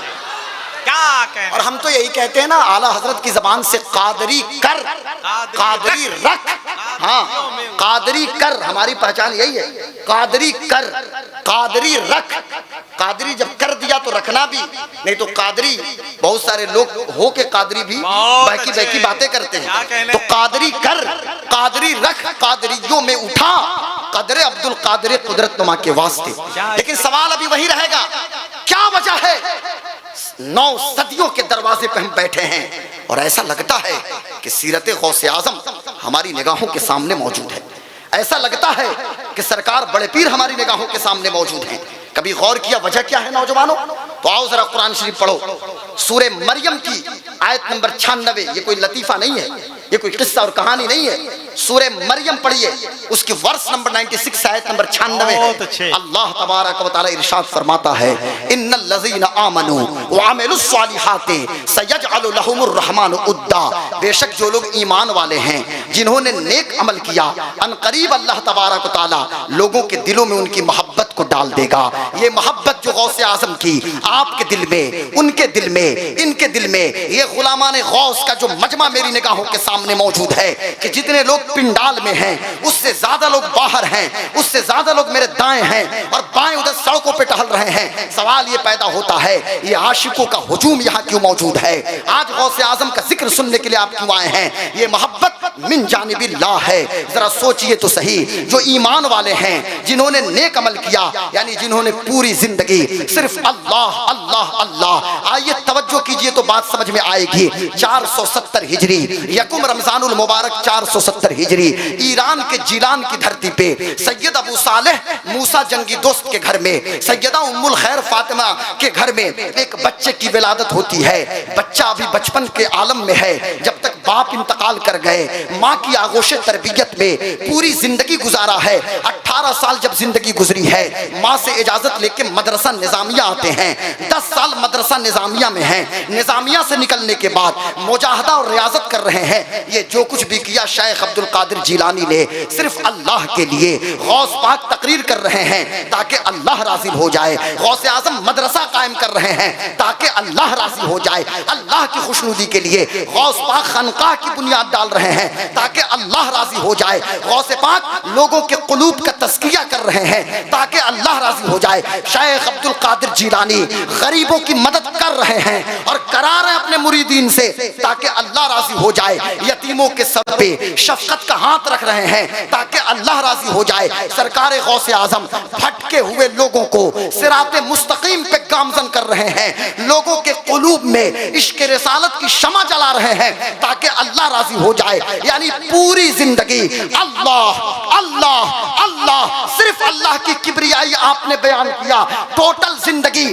और हम तो यही कहते हैं ना, आला हजरत की जबान से कादरी कर, कादरी रख। हाँ, कादरी कर, हमारी पहचान यही है, कादरी कर, कादरी रख। कादरी जब कर दिया तो रखना भी, नहीं तो कादरी, बहुत सारे लोग हो के कादरी भी बहकी बहकी बातें करते हैं। तो कादरी कर, कादरी रख, कादरियों में उठा, कदरे अब्दुल कादर कुदरत नुमा के वास्ते। लेकिन सवाल अभी वही रहेगा, क्या वजह है 9 सदियों के दरवाजे पे हम बैठे हैं और ऐसा लगता है कि सीरत गौसे आजम हमारी निगाहों के सामने मौजूद है। ऐसा लगता है कि सरकार बड़े पीर हमारी निगाहों के सामने मौजूद हैं। कभी गौर किया वजह क्या है नौजवानों? तो आओ जरा कुरान शरीफ पढ़ो, सूरे मरियम की आयत नंबर 96। ये कोई लतीफा नहीं है, ये कोई किस्सा और कहानी नहीं है। सूरे मरियम पढ़िए, उसकी वर्स नंबर 96 आयत नंबर 96 अल्लाह तबारक व तआला इरशाद फरमाता है, इन्नल लज़ीना आमनू व अमिलुस सालिहाति सयजअलु लहुमुर रहमानु उद्दा। बेशक जो लोग ईमान वाले हैं, जिन्होंने नेक अमल किया, अनकरीब अल्लाह तबारक व तआला लोगों के दिलों में उनकी मोहब्बत को डाल देगा। ये मोहब्बत जो गौसे आजम की आपके दिल में, उनके दिल में, इनके दिल में, ये गुलामान गौस का जो मजमा मेरी निगाहों के सामने मौजूद है कि जितने लोग पिंडाल में हैं, उससे ज्यादा लोग बाहर हैं, उससे ज्यादा लोग मेरे दाएं हैं और बाएं उधर सड़कों पे टहल रहे हैं। सवाल ये पैदा होता है, ये आशिकों का हुजूम यहाँ क्यों मौजूद है? आज गौसे आजम का जिक्र सुनने के लिए आप क्यों आए हैं? ये मोहब्बत मिन जानिबिल्लाह है। जरा सोचिए तो सही, जो ईमान वाले हैं, जिन्होंने नेक अमल किया, यानी जिन्होंने पूरी जिंदगी सिर्फ अल्लाह अल्लाह अल्लाह। आइए तवज्जो कीजिए तो बात समझ में आएगी। 470 हिजरी यकुम रमजानुल मुबारक 470 हिजरी ईरान के जिलान की धरती पे सैयद अबू सालेह मूसा जंगी दोस्त के घर में, सैयदा उम्मुल खैर फातिमा के घर में एक बच्चे की विलादत होती है। बच्चा अभी बचपन के आलम में है, जब तक बाप इंतकाल कर गए। माँ की आगोश तरबियत में पूरी जिंदगी गुजारा है। 18 साल जब जिंदगी गुजरी है, माँ से इजाजत लेके मदरसा निजामिया आते हैं। 10 साल मदरसा निजामिया में हैं। निजामिया से निकलने के बाद मुजाहदा और रियाजत कर रहे हैं। ये जो कुछ भी किया शेख अब्दुल कादिर जिलानी ने सिर्फ अल्लाह के लिए। गौस पाक तकरीर कर रहे हैं ताकि अल्लाह राज़ी हो जाए। गौसे आजम मदरसा कायम कर रहे हैं ताकि अल्लाह राज़ी हो जाए। अल्लाह की खुशनुदी के लिए गौस पाक खनकाह की बुनियाद डाल रहे हैं ताकि अल्लाह राज़ी हो जाए। गौसे पाक लोगों के कुलूब का तस्किया कर रहे हैं ताकि अल्लाह राज़ी हो जाए। शेख अब्दुल कादिर जिलानी गरीबों की मदद कर रहे हैं और करा रहे हैं अपने मुरीदीन से ताकि अल्लाह राजी हो जाए। यतीमों के सर पे शफकत का हाथ रख रहे हैं ताकि अल्लाह राजी हो जाए। सरकार गौसे आजम भटके हुए लोगों को सिराते मुस्तकीम पे गामजन कर रहे हैं, लोगों के कुलूब में इश्क रिसालत की शमा जला रहे हैं ताकि अल्लाह राजी हो जाए। यानी पूरी जिंदगी अल्लाह अल्लाह अल्लाह, सिर्फ अल्लाह की किबरियाई आपने बयान किया। टोटल जिंदगी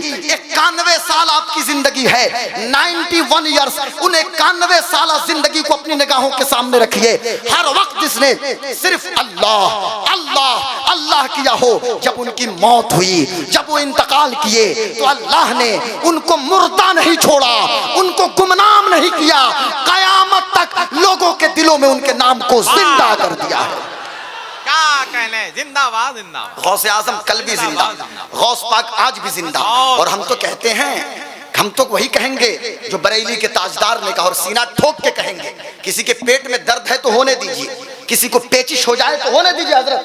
91 साल आपकी जिंदगी है, 91 ईयर्स। उन 91 साल जिंदगी को अपनी निगाहों के सामने रखिए। हर वक्त जिसने सिर्फ अल्लाह अल्लाह अल्लाह किया हो, जब उनकी मौत हुई, जब वो इंतकाल किए, तो अल्लाह ने उनको मुर्दा नहीं छोड़ा, उनको गुमनाम नहीं किया, कयामत तक लोगों के दिलों में उनके नाम को जिंदा कर दिया है। क्या कहने, जिंदाबाद जिंदाबाद। गौसे आजम कल भी जिंदा, गौस पाक आज भी जिंदा। और हम तो कहते हैं, हम तो वही कहेंगे जो बरेली के ताजदार ने कहा, और सीना ठोक के कहेंगे, किसी के पेट में दर्द है तो होने दीजिए, किसी को पेचिश हो जाए तो होने दीजिए हजरत,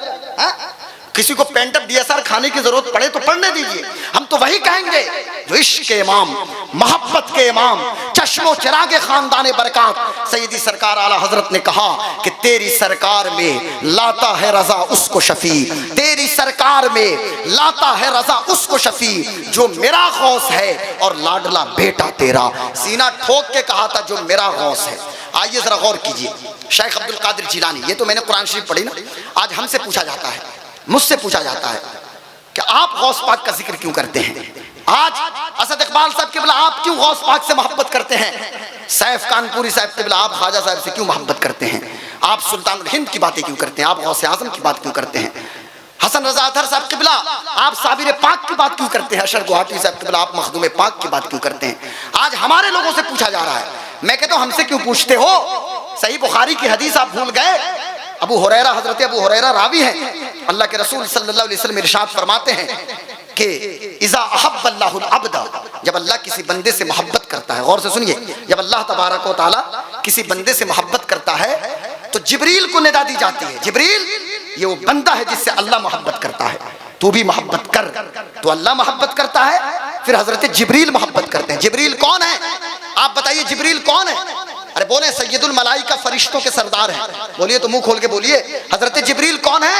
किसी को पेंटअप डीएसआर खाने की जरूरत पड़े तो पढ़ने दीजिए। हम तो वही कहेंगे जो इश्क के इमाम, मोहब्बत के इमाम, चश्मो चिरागे खानदान बरकत सैयदी सरकार आला हजरत ने कहा कि तेरी सरकार में लाता है रजा उसको शफी, तेरी सरकार में लाता है रजा उसको शफी जो मेरा गौस है और लाडला बेटा तेरा। सीना ठोक के कहा था जो मेरा गौस है। आइए जरा गौर कीजिए, शेख अब्दुल कादिर जिलानी, ये तो मैंने कुरान शरीफ पढ़ी ना, आज हमसे पूछा जाता है, मुझसे पूछा जाता है कि आप गौस पाक का जिक्र क्यों करते हैं? आज असद इकबाल साहब के बिला आप क्यों गौस पाक से मोहब्बत करते हैं? सैफ कानपुरी साहब के बिला आप ख्वाजा साहब से क्यों मोहब्बत करते हैं? आप सुल्तान हिंद की बातें क्यों करते हैं? आप गौसे आजम की बात क्यों करते हैं? हसन रजा अतहर साहब के बिला आप साबिर पाक की बात क्यों करते हैं? अशर गुवाहाटी साहब के बिला आप मखदूम पाक की बात क्यों करते हैं? आज हमारे लोगों से पूछा जा रहा है। मैं कहता हूं हमसे क्यों पूछते हो? सही बुखारी की हदीस आप भूल गए? अबू हुरैरा, हजरत अबू हुरैरा रावी हैं, अल्लाह के रसूल सल्लल्लाहु अलैहि वसल्लम इरशाद फरमाते हैं कि इज़ा अहब्बल्लाहुल अब्दा, जब अल्लाह किसी बंदे से मोहब्बत करता है, गौर से सुनिए, जब अल्लाह तबारक व तआला किसी बंदे से मोहब्बत करता है तो जिब्रील को निदा दी जाती है, जिब्रील ये वो बंदा है जिससे अल्लाह मोहब्बत करता है, तू भी मोहब्बत कर। तो अल्लाह मोहब्बत करता है, फिर हजरत जिब्रील मोहब्बत करते हैं। जिब्रील कौन है? आप बताइए जिब्रील कौन है? अरे बोले सैयदुल मलाइका, फरिश्तों के सरदार हैं। बोलिए तो मुंह खोल के बोलिए, हजरत जिब्रील कौन है?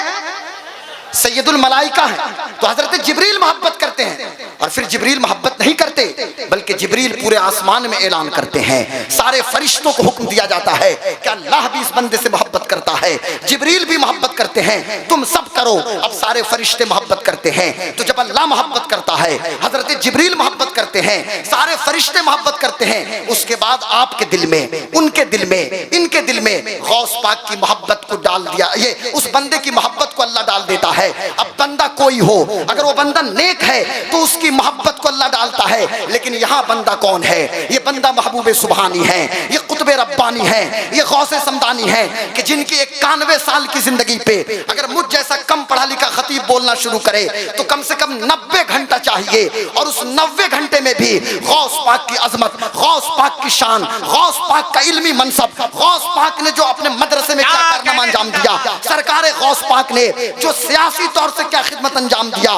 सैयदुल मलाइका है। तो हजरत जिब्रील मोहब्बत करते हैं, और फिर जिब्रील मोहब्बत नहीं करते बल्कि जिब्रील पूरे आसमान में ऐलान करते हैं, सारे फरिश्तों को हुक्म दिया जाता है कि अल्लाह भी इस बंदे से मोहब्बत करता है, जिब्रील भी मोहब्बत करते हैं, तुम सब करो। अब सारे फरिश्ते मोहब्बत करते हैं। तो जब अल्लाह मोहब्बत करता है, हजरत जिब्रील मोहब्बत करते हैं, सारे फरिश्ते मोहब्बत करते हैं, उसके बाद आपके दिल में, उनके दिल में, इनके दिल में गौस पाक की मोहब्बत को डाल दिया, ये उस बंदे की मोहब्बत को अल्लाह डाल देता है। अब बंदा कोई हो, अगर वो बंदा नेक है तो उसकी मोहब्बत को अल्लाह डालता है। लेकिन यहाँ बंदा कौन है? ये बंदा महबूब सुबहानी है, ये कुतुब रब्बानी है, ये गौसे समदानी है कि जिनकी 91 साल की जिंदगी पे अगर मुझ जैसा कम पढ़ा लिखा खतीब बोलना शुरू करे तो कम से कम 90 घंटा चाहिए, और उस 90 घंटे में भी गौस पाक की अजमत, गौस पाक की शान, गौस पाक का इल्मी मनसब, गौस पाक ने जो अपने मदरसे में क्या कारनामा अंजाम दिया, सरकार गौस पाक ने जो सियासी तौर से क्या खिदमत अंजाम दिया,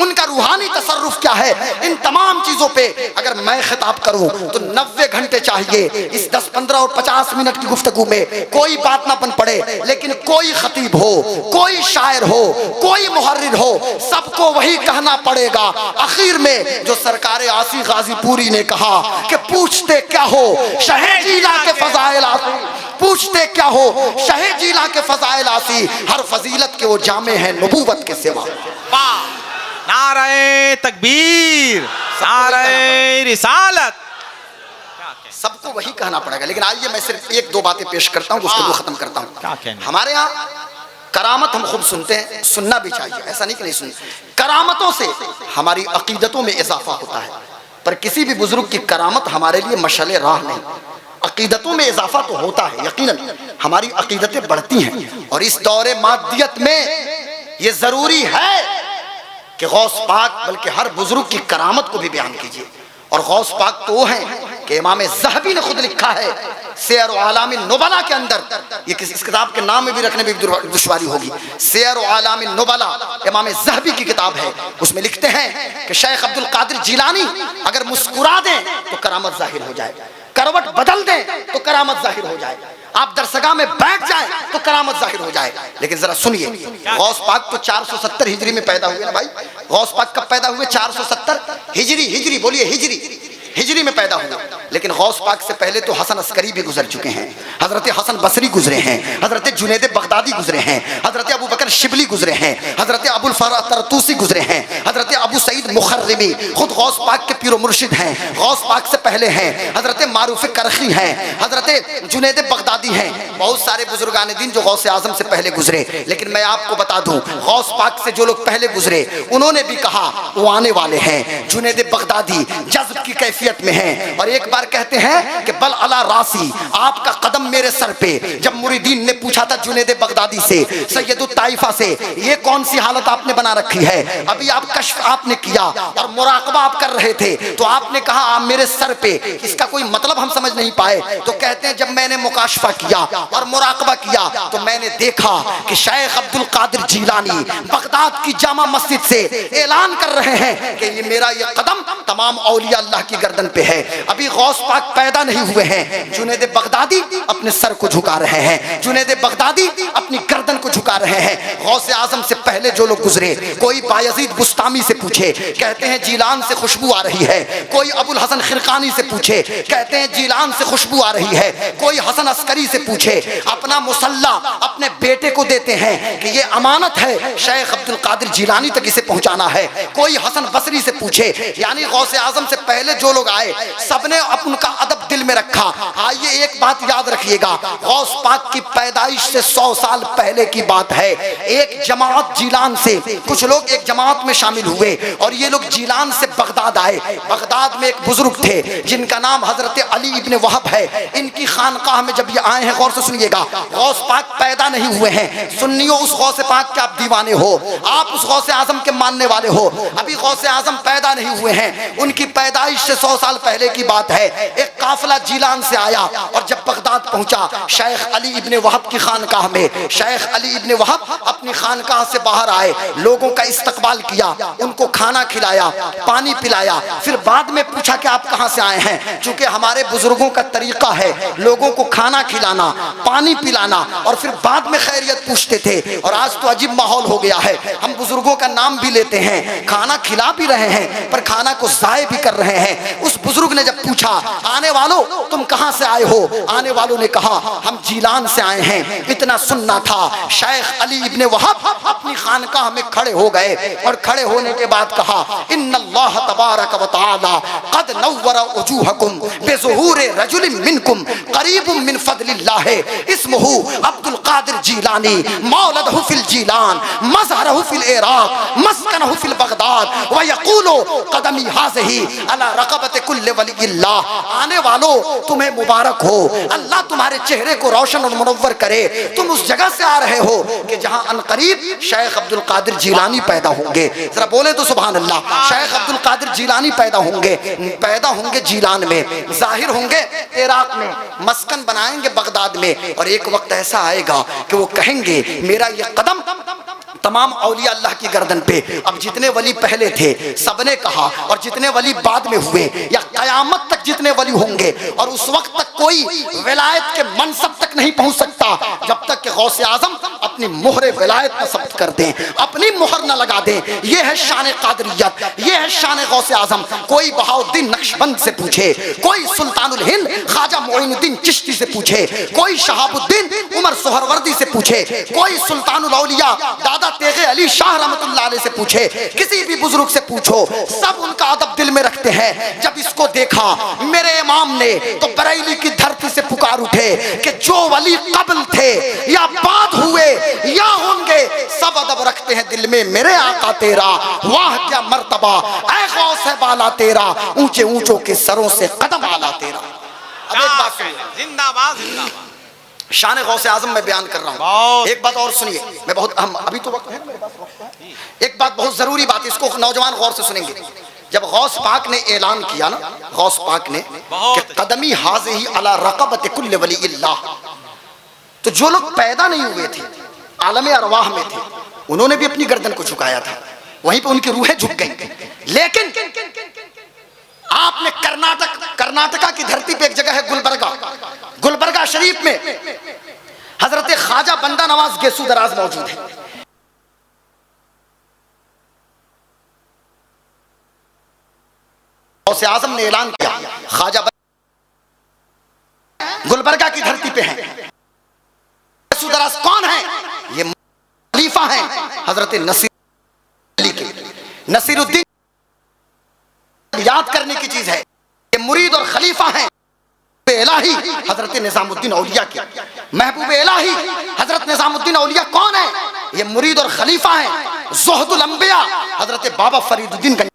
उनका रूहानी तसर्रुफ क्या है, इन तमाम चीजों पे अगर मैं खिताब करूं तो 90 घंटे चाहिए। इस 10, 15 और 50 मिनट की गुफ्तगू में कोई बात ना बन पड़े, लेकिन कोई खतीब हो, कोई शायर हो, कोई मुहर्रिर हो, सबको वही कहना पड़ेगा आखिर में जो सरकार आसी गाजीपुरी ने कहा कि पूछते क्या हो शहे जिला के फजाइल आसी, पूछते क्या हो शहे जिला के फजाइल आसी, हर फजीलत के वो जामे हैं नबूवत के सिवा। नारे तकबीर, नारे रिसालत, सबको वही कहना पड़ेगा। लेकिन आइए मैं सिर्फ 1-2 बातें पेश करता हूँ, उसको खत्म करता हूँ। हमारे यहाँ करामत हम खूब सुनते हैं, सुनना भी चाहिए, ऐसा नहीं कि नहीं सुनते। करामतों से हमारी अकीदतों में इजाफा होता है, पर किसी भी बुजुर्ग की करामत हमारे लिए मशअले राह नहीं। अकीदतों में इजाफा तो होता है, यकीनन हमारी अकीदतें बढ़ती हैं, और इस दौरे मादियत में ये जरूरी है कि गौस पाक बल्कि हर बुजुर्ग की करामत को भी बयान कीजिए। और गौस पाक तो वो हैं कि इमाम ज़हबी ने खुद लिखा है, शेर आलामी नुबला के अंदर, ये इस किताब के नाम में भी रखने में भी दुश्वारी होगी, शेर आलामी नुबला इमाम ज़हबी की किताब है, उसमें लिखते हैं कि शेख अब्दुल कादिर जिलानी अगर मुस्कुरा दें तो करामत जाहिर हो जाए, करवट बदल दें तो करामत जाहिर हो जाए, आप दरसगाह में बैठ जाएं तो करामत जाहिर हो जाए। लेकिन जरा सुनिए, गौस पाक तो 470 हिजरी में पैदा हुए ना भाई। गौस पाक कब पैदा हुए? 470 हिजरी, बोलिए हिजरी में पैदा हुआ। लेकिन गौस पाक से पहले तो हसन अस्करी भी गुजर चुके हैं, हजरत हसन बसरी गुजरे हैं, हजरत जुनैद बगदादी गुजरे हैं, हजरत अबू बकर शिबली गुजरे हैं, हजरत अबुल फरह तरतूसी गुजरे हैं, हजरत अबू सईद मुखर्रिमी खुद गौस पाक के पीरो मुर्शिद हैं, गौस पाक से पहले हैं, हजरत मारूफ करखी हैं, हजरत जुनैद बगदादी हैं, बहुत सारे बुजुर्गान दीन जो गौस आजम से पहले गुजरे। लेकिन मैं आपको बता दूं, गौस पाक से जो लोग पहले गुजरे उन्होंने भी कहा वो आने वाले हैं। जुनैद बगदादी जज्ब की कैफियत में हैं और एक बार कहते हैं कि बल अला रासी, आपका कदम मेरे सर पे। जब मुरीदीन ने पूछा था जुनैद बगदादी से, सैयदुत ताइफा से, ये कौन सी हालत आपने बना रखी है, अभी आप कश्फ आपने किया और मुराकबा आप कर रहे थे तो आपने कहा आप मेरे सर पे, इसका कोई मतलब हम समझ नहीं पाए। तो कहते हैं जब मैंने मुकाशफा किया और मुराकबा किया तो मैंने देखा कि शेख अब्दुल कादिर जिलानी बगदाद की जामा मस्जिद से ऐलान कर रहे हैं कि ये मेरा ये कदम तमाम औलिया अल्लाह की गर्दन पे है। अभी गौस पाक पैदा नहीं हुए हैं, जुनैद बगदादी अपने सर को झुका रहे हैं, जुनैद बगदादी अपनी गर्दन को झुका रहे हैं। गौस आजम से पहले जो लोग गुजरे, कोई बायजीद बुस्तामी से पूछे, कहते हैं जीलान से खुशबू आ रही है, कोई अबुल हसन खिरकानी से पूछे, कहते हैं जीलान से खुशबू आ रही है, कोई हसन अस्करी से पूछे, अपना मुसल्ला अपने बेटे को देते हैं कि ये अमानत है शेख अब्दुल कादिर जिलानी तक इसे पहुंचाना है। कोई हसन बसरी से पूछे, यानी गौस आजम से पहले जो लोग आए सबने उनका अदब दिल में रखा। आइए एक बात याद रखिएगा, गौस पाक की पैदाइश से 100 साल पहले की बात है। एक जमात जीलान से, कुछ लोग एक जमात में शामिल हुए और ये लोग जीलान से बगदाद आए। बगदाद में एक बुजुर्ग थे जिनका नाम हजरत अली इब्ने वहब है। इनकी खानकाह में जब ये आए हैं, गौर से सुनिएगा, गौस पाक पैदा नहीं हुए हैं। सुन्नियों, उस गौस पाक के आप दीवाने हो, आप उस गौस आजम के मानने वाले हो। अभी गौस आजम पैदा नहीं हुए हैं, उनकी पैदाइश से 100 साल पहले की बात है। एक काफिला जीलान से आया और जब बगदाद पहुंचा शेख अली इब्ने वहब की खानकाह में, शेख अली इब्ने वहब अपनी खानकाह से बाहर आए, लोगों का इस्तकबाल किया, उनको खाना खिलाया, पानी पिलाया, फिर बाद में पूछा कि आप कहां से आए हैं। चूंकि हमारे बुजुर्गों का तरीका है लोगों को खाना खिलाना, पानी पिलाना और फिर बाद में खैरियत पूछते थे। और आज तो अजीब माहौल हो गया है, हम बुजुर्गों का नाम भी लेते हैं, खाना खिला भी रहे हैं पर खाना को जाये भी कर रहे हैं। उस बुजुर्ग ने जब पूछा, आने वालों तुम कहां से आए हो, आने वालों ने कहा हम जीलान से आए हैं। इतना सुनना था, शेख अली इब्ने वहब अपनी खानकाह में खड़े हो गए और खड़े होने के बाद कहा, इन्नल्लाह तबारक व तआला क़द नव्वरा वजूहकुम बिज़ुहूरि रजुलिन मिनकुम क़रीबुम मिन फ़ज़लिल्लाह इस्मुहु अब्दुल कादिर जिलानी मौलदहु फिल जीलान मज़हरहु फिल इराक़ मस्कनहु फिल बगदाद व यक़ूलु क़दमी हाज़िही अला रक़बति कुल्लि वलिय्यिल्लाह। आने वालों तुम्हें मुबारक हो, अल्लाह तुम्हारे चेहरे को रोशन और मुनव्वर करे। तुम उस जगह से आ रहे हो कि जहां अनकरीब शेख अब्दुल कादिर जिलानी पैदा होंगे। जरा बोले तो सुभान अल्लाह। शेख अब्दुल कादिर जिलानी पैदा होंगे जीलान में, जाहिर होंगे इराक में, मस्कन बनाएंगे बगदाद में। और एक वक्त ऐसा आएगा कि वो कहेंगे मेरा ये कदम तमाम औलिया अल्लाह की गर्दन पे। अब जितने वली पहले थे सबने कहा और जितने वली बाद में हुए या कयामत तक जितने वली होंगे, और उस वक्त तक कोई विलायत के मनसब तक नहीं पहुंच सकता जब तक कि गौसे आजम अपनी मोहरे विलायत न सब्त कर दें, अपनी मोहर न लगा दें। ये है शान कादरियत, ये है शान गौसे आजम। कोई बहाउद्दीन नक्शबंद से पूछे, कोई सुल्तानुल हिंद ख्वाजा मोइनुद्दीन चिश्ती से पूछे, कोई शहाबुद्दीन उमर सोहरवर्दी से पूछे, कोई सुल्तानुल औलिया दादा तेगे अली शाह रहमतुल्लाह अलैह से पूछे, किसी भी बुजुर्ग से पूछो, सब उनका अदब दिल में रखते हैं। जब इसको देखा मेरे इमाम ने तो बरेली की धरती से पुकार उठे कि जो वली कबल थे या बाद हुए या होंगे, सब अदब रखते हैं दिल में मेरे आका तेरा। वाह क्या मर्तबा ऐ गौस है बाला तेरा, ऊंचे ऊंचों के सरों से कदम आला तेरा। अब एक बात सुनिए, जिंदाबाद जिंदाबाद। शान गौसे आजम में बयान कर रहा हूँ। एक बात और सुनिए, मैं बहुत हम अभी तो वक्त है मेरे पास वक्त है। एक बात बहुत जरूरी बात, इसको नौजवान गौर से सुनेंगे। जब गौस पाक ने ऐलान किया ना, गौस पाक ने कि कदमी हाज़िही अला रक़बत कुल्ल वलीइल्लाह, तो जो लोग पैदा नहीं हुए थे, आलम अरवाह में थे, उन्होंने भी अपनी गर्दन को झुकाया था, वहीं पे उनकी रूहें झुक गई। लेकिन आपने कर्नाटका की धरती पे एक जगह है गुलबर्गा शरीफ में हजरत ख्वाजा बंदा नवाज गेसू दराज मौजूद है। गौसे आजम ने ऐलान किया, ख्वाजा गुलबर्गा की धरती पे है। गेसू दराज कौन है? ये खलीफा हैं हजरत नसीरुद्दीन। याद करने की चीज है, ये मुरीद और खलीफा हैं इलाही हजरत निजामुद्दीन औलिया के। महबूब इलाही हजरत निजामुद्दीन औलिया कौन है? ये मुरीद और खलीफा हैं ज़ुहदुल अंबिया हजरत बाबा फरीदुद्दीन गंज।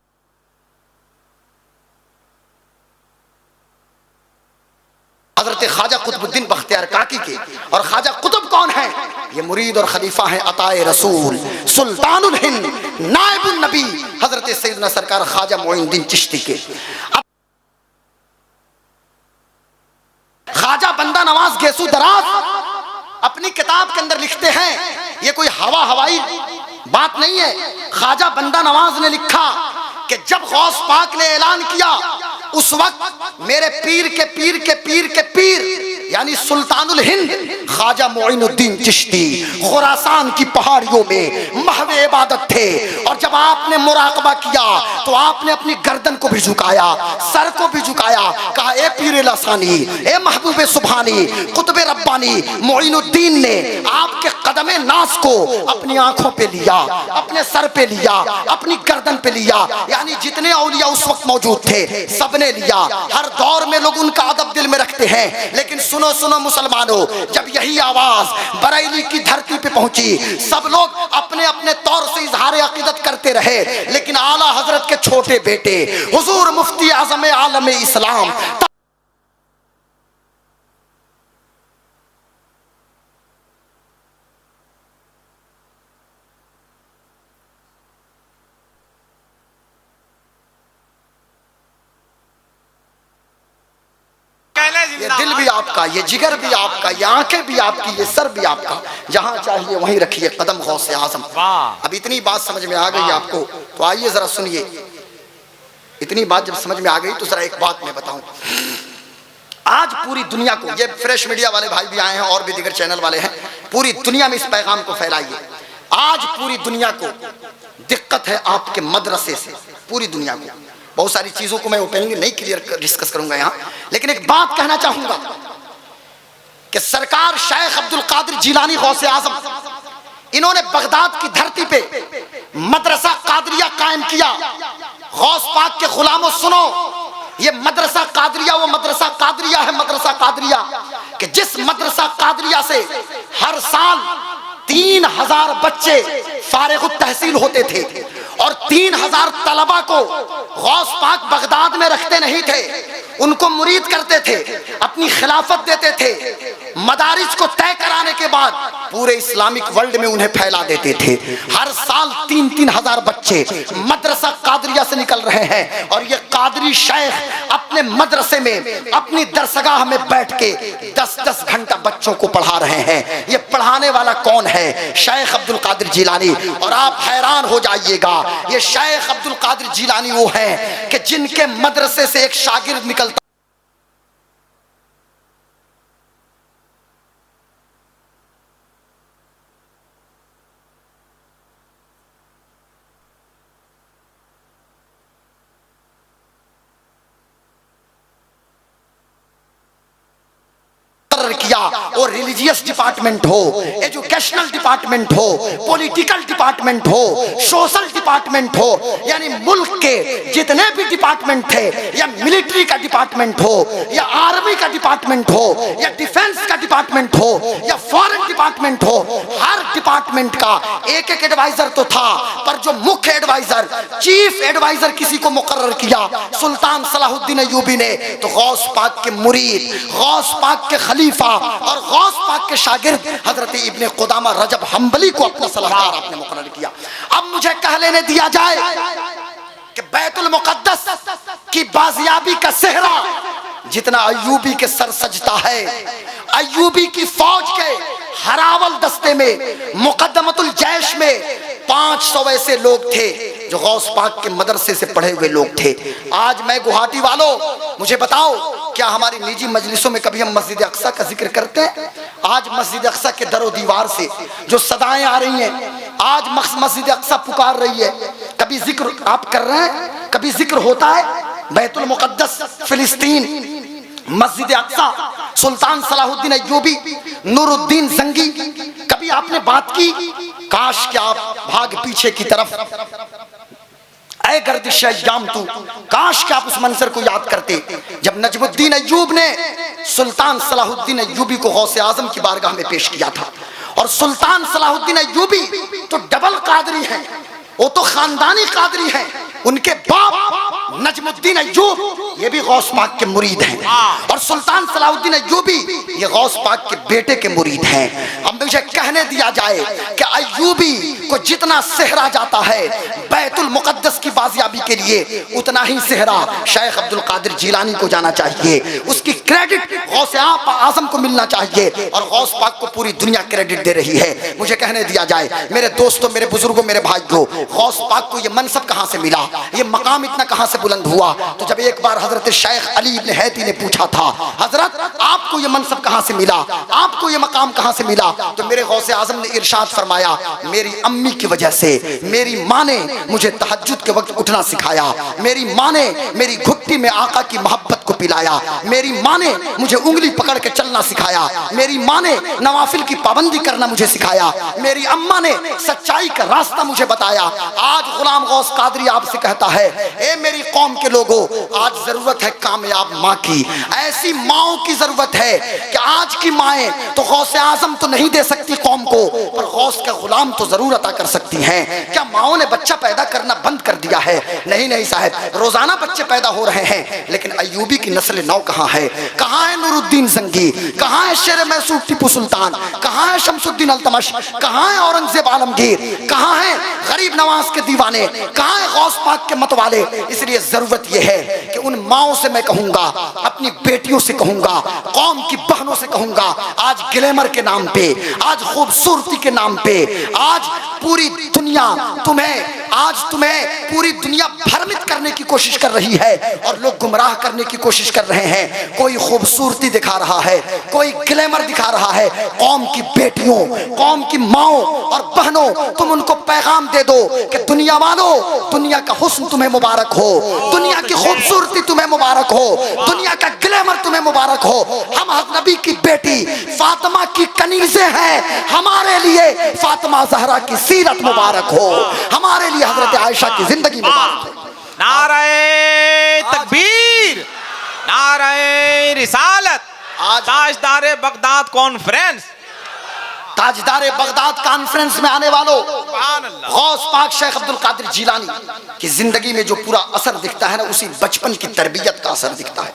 हजरत ख्वाजा कुतुबुद्दीन बख्तियार काकी के। और ख्वाजा कुतुब कौन है? ये मुरीद और खलीफा हैं अताए रसूल सुल्तानुल हिंद नायबुन नबी हजरत सैयदना सरकार ख्वाजा मोइनुद्दीन चिश्ती के। ख्वाजा बंदा नवाज गेसू दराज अपनी किताब के अंदर लिखते हैं, ये कोई हवाई बात नहीं है। ख्वाजा बंदा नवाज ने लिखा कि जब गौस पाक ने ऐलान किया, उस वक्त मेरे पीर के पीर के पीर के पीर यानी सुल्तानुल हिंद ख्वाजा मोइनुद्दीन चिश्ती खुरासान की पहाड़ियों में महवे इबादत थे। और जब आपने मुराकबा किया तो आपने अपनी गर्दन को भी झुकाया, सर को भी झुकाया, कहा ए पीर लसानी, ए महबूब सुभानी, कुतुब रब्बानी मोइनुद्दीन ने आपके कदमे नास को अपनी आंखों पे लिया, अपने सर पे लिया, अपनी गर्दन पे लिया। यानी जितने औलिया उस वक्त मौजूद थे सबने लिया। हर दौर में लोग उनका अदब दिल में रखते हैं, लेकिन सुनो सुनो मुसलमानों, जब यही आवाज बरेली की धरती पे पहुंची, सब लोग अपने अपने तौर से इजहार अकीदत करते रहे, लेकिन आला हजरत के छोटे बेटे हुजूर मुफ्ती आजम आलम इस्लाम ये दिल भी आपका, ये जिगर भी आपका, ये आंखें भी आपकी, ये सर भी आपका, जहां चाहिए वहीं रखिए कदम गौसे आजम। अब इतनी बात समझ में आ गई आपको, तो आइए जरा सुनिए। इतनी बात जब समझ में आ गई तो जरा एक बात मैं बताऊं। आज पूरी दुनिया को, ये फ्रेश मीडिया वाले भाई भी आए हैं और भी दीगर चैनल वाले हैं, पूरी दुनिया में इस पैगाम को फैलाइए। आज पूरी दुनिया को दिक्कत है आपके मदरसे से, पूरी दुनिया को। बहुत सारी चीजों को मैं ओपनली नहीं क्लियर डिस्कस करूंगा यहाँ, लेकिन एक बात कहना चाहूंगा कि सरकार शेख अब्दुल कादिर जिलानी गौसे आजम, इन्होंने बगदाद की धरती पे मदरसा कादरिया कायम किया। गौस पाक के गुलामों सुनो, ये मदरसा कादरिया वो मदरसा कादरिया है, मदरसा कादरिया कि जिस मदरसा कादरिया से हर साल 3000 बच्चे फारिग तहसील होते थे और 3000 तलबा को गौस पाक बगदाद में रखते नहीं थे, उनको मुरीद करते थे, अपनी खिलाफत देते थे। मदारिस को तय कराने के बाद पूरे इस्लामिक वर्ल्ड में उन्हें फैला देते थे। हर साल 3-3000 बच्चे मदरसा कादरिया से निकल रहे हैं और ये कादरी शेख अपने मदरसे में अपनी दरसगाह में बैठ के 10-10 घंटा बच्चों को पढ़ा रहे हैं। ये पढ़ाने वाला कौन है? शेख अब्दुल कादिर जिलानी। और आप हैरान हो जाइएगा, ये शेख अब्दुल कादिर जिलानी वो हैं कि जिनके मदरसे से एक शागिर्द निकलता किया, और रिलीजियस डिपार्टमेंट हो, एजुकेशनल डिपार्टमेंट हो, पॉलिटिकल डिपार्टमेंट हो, सोशल डिपार्टमेंट हो, यानी मुल्क के जितने भी डिपार्टमेंट थे, या मिलिट्री का डिपार्टमेंट हो, या आर्मी का डिपार्टमेंट हो, या डिफेंस का डिपार्टमेंट हो, या फॉरेन डिपार्टमेंट हो, हर डिपार्टमेंट का एक एक एडवाइजर तो था, पर जो मुख्य एडवाइजर, चीफ एडवाइजर किसी को मुकर्रर किया सुल्तान सलाहुद्दीन अय्यूबी ने, तो गौस पाक के मुरीद, गौस पाक के खलीफा और गौस पाक के शागिर्द हजरत इब्ने कुदामा रजब हम्बली को अपना सलाहकार आपने मुकर्रर किया। अब मुझे कह लेने दिया जाए कि बैतुल मुकद्दस की बाजियाबी का सेहरा जितना अय्यूबी के सर सजता है, अय्यूबी की फौज के हरावल दस्ते में, मुकद्दमतुल जैश में 500 ऐसे लोग थे जो गौस पाक के मदरसे से पढ़े हुए लोग थे। आज मैं गुवाहाटी वालों, मुझे बताओ, क्या हमारी निजी मजलिसों में कभी हम मस्जिद अक्सा का जिक्र करते हैं? आज मस्जिद अक्सा के दरो दीवार से जो सदाएं आ रही हैं, आज मस्जिद अक्सा पुकार रही है, कभी जिक्र आप कर रहे हैं? कभी जिक्र होता है बैतुल मुकद्दस, फिलिस्तीन, मस्जिद अक्सा, सुल्तान सलाहुद्दीन अय्यूबी, नूरुद्दीन जंगी, कभी आपने बात की? काश कि आप भाग पीछे की तरफ, ऐ गर्दिश अय्याम तू, काश कि आप उस मंजर को याद करते जब नजमुद्दीन अय्यूब ने सुल्तान सलाहुद्दीन अय्यूबी को गौसे आजम की बारगाह में पेश किया था। और सुल्तान सलाहुद्दीन अय्यूबी तो डबल कादरी हैं, वो तो खानदानी कादरी हैं। उनके बाप नजमुद्दीन अय्यूब ये भी गौस पाक के मुरीद हैं, और सुल्तान सलाहुद्दीन अय्यूबी ये गौस पाक के बेटे के मुरीद हैं। अब मुझे कहने दिया जाए कि अय्यूबी को जितना सेहरा जाता है बैतुल मुकद्दस की बाजियाबी के लिए, उतना ही सेहरा शेख अब्दुल कादिर जिलानी को जाना चाहिए। उसकी क्रेडिट गौसे आजम को मिलना चाहिए, और गौस पाक को पूरी दुनिया क्रेडिट दे रही है। मुझे कहने दिया जाए मेरे दोस्तों, मेरे बुजुर्गों, मेरे भाइयों, गौस पाक को ये मनसब कहां से मिला, ये मकाम इतना कहां से बुलंद हुआ? तो जब एक बार हजरत शेख अली इब्न हैती ने पूछा था, हजरत आपको ये मनसब कहां से मिला, आपको ये मकाम कहां से मिला? तो मेरे गौसे आजम ने इरशाद फरमाया, मेरी अम्मी की वजह से। मेरी माँ ने मुझे तहज्जुद के वक्त उठना सिखाया, मेरी माँ ने मेरी घुट्टी में आका की मोहब्बत को पिलाया, मेरी माँ ने मुझे उंगली पकड़ के चलना सिखाया, मेरी माँ ने नवाफिल की पाबंदी करना मुझे सिखाया, मेरी अम्मा ने सच्चाई का रास्ता मुझे बताया। आज गुलाम गौस कादरी आपसे कहता है, ए मेरी कौम के लोगों, आज जरूरत है कामयाब माँ की। ऐसी माओं की जरूरत है कि आज की माएं तो गौसे आजम तो नहीं दे सकती कौम को, पर गौस का गुलाम तो जरूर अता कर सकती हैं। क्या माओं ने बच्चा पैदा करना बंद कर दिया है? नहीं नहीं साहब, रोजाना बच्चे पैदा हो रहे हैं, लेकिन अय्यूबी की नस्ल नौ कहाँ है? कहाँ है नूरुद्दीन जंगी? कहाँ है शेर मैसूर टीपू सुल्तान? कहाँ है शमसुद्दीन अल्तमश? कहाँ है औरंगजेब आलमगीर? कहाँ है गरीब नवाज के दीवाने? कहाँ है गौस पाक के मतवाले? इसलिए जरूरत यह है कि उन माओं से मैं कहूंगा, अपनी बेटियों से कहूंगा, कौम की बहनों से कहूंगा, आज ग्लैमर के नाम पे, आज खूबसूरती के नाम पे, आज पूरी दुनिया तुम्हें पूरी दुनिया भ्रमित करने की कोशिश कर रही है, और लोग गुमराह करने की कोशिश कर रहे हैं। कोई खूबसूरती दिखा रहा है, कोई ग्लैमर दिखा रहा है। कौम की बेटियों, कौम की माओं और बहनों, तुम उनको पैगाम दे दो कि दुनिया वालों, दुनिया का हुस्न तुम्हें मुबारक हो, दुनिया की खूबसूरती तुम्हें मुबारक हो, दुनिया का ग्लैमर तुम्हें मुबारक हो। हम हज़रत नबी की बेटी फातिमा की कनीज़ें हैं, हमारे लिए फातिमा ज़हरा की सीरत मुबारक हो, हमारे लिए हजरत आयशा की जिंदगी मुबारक हो। नारे तकबीर, नारे रिसालत। आज ताजदारे बगदाद कॉन्फ्रेंस, ताजदारे बगदाद कॉन्फ्रेंस में आने वालों, गौस पाक शेख अब्दुल कादिर जिलानी की जिंदगी में जो पूरा असर दिखता है ना, उसी बचपन की तरबियत का असर दिखता है।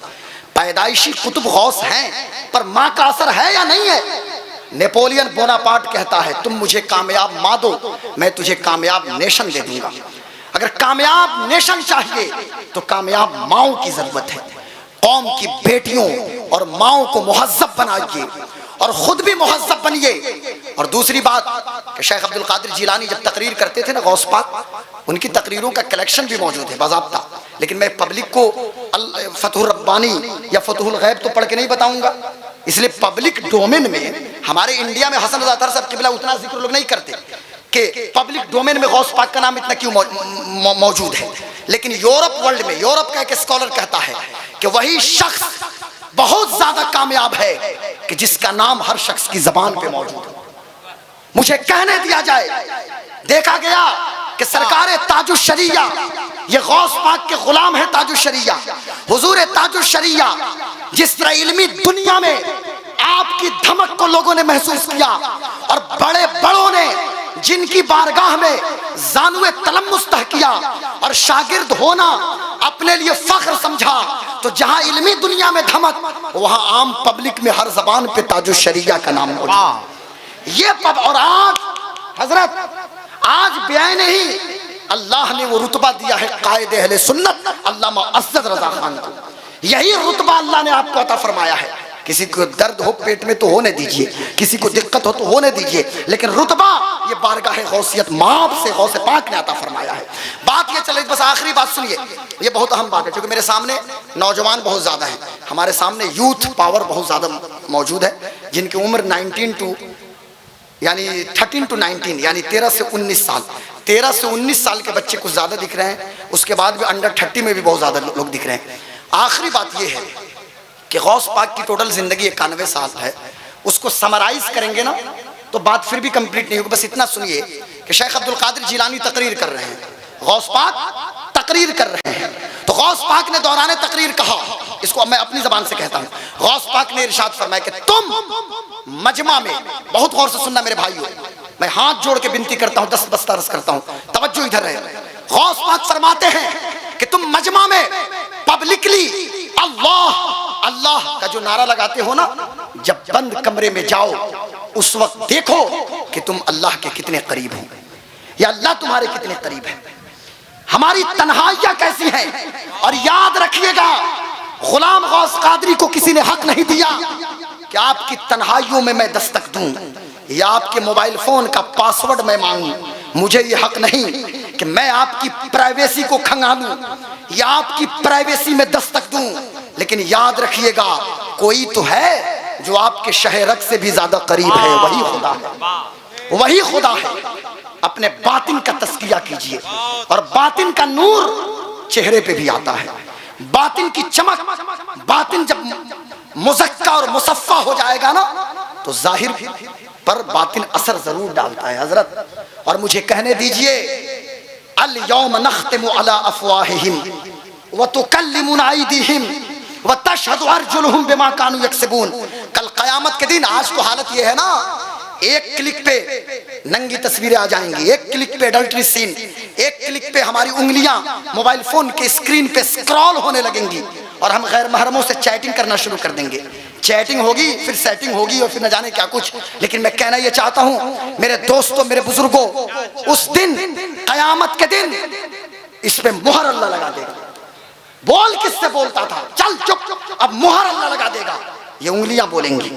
पैदाइशी कुतुब गौस हैं, पर माँ का असर है या नहीं है? नेपोलियन बोनापार्ट कहता है, तुम मुझे कामयाब माँ दो, मैं तुझे कामयाब नेशन दे दूंगा। अगर कामयाब नेशन चाहिए तो कामयाब माओं की जरूरत है। कौम की बेटियों और माओं को मुहज्जब बनाइए, और खुद भी मुहज्जब बनिए। और दूसरी बात कि शेख अब्दुल कादिर जिलानी जब तकरीर करते थे ना गौस पाक, उनकी तकरीरों का कलेक्शन भी मौजूद है बाज़ाब्ता, लेकिन मैं पब्लिक को फतहुर रब्बानी या फतहुल गैब तो पढ़ के नहीं बताऊंगा, इसलिए पब्लिक डोमेन में हमारे इंडिया में हसन रज़ा अतहर साहब किबला उतना जिक्र लोग नहीं करते कि पब्लिक डोमेन में गौस पाक का नाम इतना क्यों मौजूद है। लेकिन यूरोप वर्ल्ड में, यूरोप का एक स्कॉलर कहता है कि वही शख्स बहुत ज्यादा कामयाब है कि जिसका नाम हर शख्स की जबान पे मौजूद हो। मुझे कहने दिया जाए, देखा गया कि सरकार ताजुश शरिया, ये गौस पाक के गुलाम है ताजुश शरिया, हुजूर ताजुश शरिया, जिस तरह इल्मी दुनिया में आपकी धमक को लोगों ने महसूस किया, और बड़े बड़ों ने जिनकी बारगाह में जानुए तलम्मुस तह किया और शागिर्द होना अपने लिए फख्र समझा, तो जहां इल्मी दुनिया में धमक, वहां आम पब्लिक में हर जबान पे ताजुश शरिया का नाम मौजूद। ये और आज हजरत, आज ब्याह नहीं, अल्लाह ने वो रुतबा दिया है कायदे अहले सुन्नत अल्लामा असद रजा खान को। यही रुतबा अल्लाह ने आपको अता फरमाया है। किसी को दर्द हो पेट में तो होने दीजिए, किसी को दिक्कत हो तो होने दीजिए, लेकिन रुतबा ये बारगाह गौसियत माप से गौसे पाक ने अता फरमाया है। बात ये चले, बस आखिरी बात सुनिए, ये बहुत अहम बात है, क्योंकि मेरे सामने नौजवान बहुत ज़्यादा हैं, हमारे सामने यूथ पावर बहुत ज़्यादा मौजूद है, जिनकी उम्र 13 to 19 यानी 13 से 19 साल, 13 से 19 साल के बच्चे कुछ ज़्यादा दिख रहे हैं, उसके बाद भी अंडर 30 में भी बहुत ज़्यादा लोग दिख रहे हैं। आखिरी बात ये है कि गौस पाक की टोटल जिंदगी 91 साल है, उसको समराइज करेंगे ना तो बात फिर भी कंप्लीट नहीं होगी। बस इतना सुनिए कि शेख अब्दुल कादिर जिलानी तकरीर कर रहे हैं, गौस पाक तकरीर कर रहे हैं, तो गौस पाक ने दौरान तकरीर कहा, इसको मैं अपनी जबान से कहता हूं, गौस पाक ने इरशाद फरमाया कि तुम मजमा में, बहुत गौर से सुनना मेरे भाइयों, मैं हाथ जोड़ के विनती करता हूं, 10 बस्ता अर्ज करता हूं, तवज्जो इधर है। गौस पाक फरमाते हैं कि तुम मजमा में पब्लिकली अल्लाह अल्लाह का जो नारा लगाते हो ना, जब बंद कमरे में जाओ उस वक्त देखो कि तुम अल्लाह के कितने करीब हो, या अल्लाह तुम्हारे कितने करीब है। हमारी तन्हाइयां कैसी हैं, और याद रखिएगा गुलाम गौस कादरी को किसी ने हक नहीं दिया कि आपकी तन्हाइयों में मैं दस्तक दूं या आपके मोबाइल फोन का पासवर्ड मैं मांगूं। मुझे ये हक नहीं कि मैं आपकी प्राइवेसी को खंगालूं या आपकी प्राइवेसी में दस्तक दूं, लेकिन याद रखिएगा कोई तो है जो आपके शहरक से भी ज्यादा करीब है, वही खुदा है, वही खुदा है। अपने बातिन का तस्किया कीजिए, और बातिन का नूर चेहरे पे भी आता है, बातिन की चमक, बातिन जब मुज़क्का और मुसफ़्फ़ा हो जाएगा ना तो जाहिर पर बातिन असर जरूर डालता है हजरत। और मुझे कहने दीजिए, अल यौम नख्तिमु अला अफ़वाहिहिम व तुकल्लिमुना अयदीहिम व तशहदु अर्जुलुहुम बिमा कानू यक्सिबून। कल क़यामत के दिन आज तो हालत ये है ना, एक क्लिक पे नंगी तस्वीरें आ जाएंगी, एक क्लिक पे एडल्ट्री सीन, एक क्लिक पे हमारी उंगलियां मोबाइल फोन के स्क्रीन पे स्क्रॉल होने लगेंगी, और हम गैर महरमों से चैटिंग करना शुरू कर देंगे। चैटिंग होगी, फिर सेटिंग होगी, और फिर न जाने क्या कुछ। लेकिन मैं कहना ये चाहता हूं मेरे दोस्तों, मेरे बुजुर्गों, उस दिन कयामत के दिन इस पे मुहर अल्लाह लगा देगा। बोल किससे बोलता था, चल चुप, अब मुहर अल्लाह लगा देगा। ये उंगलियां बोलेंगी,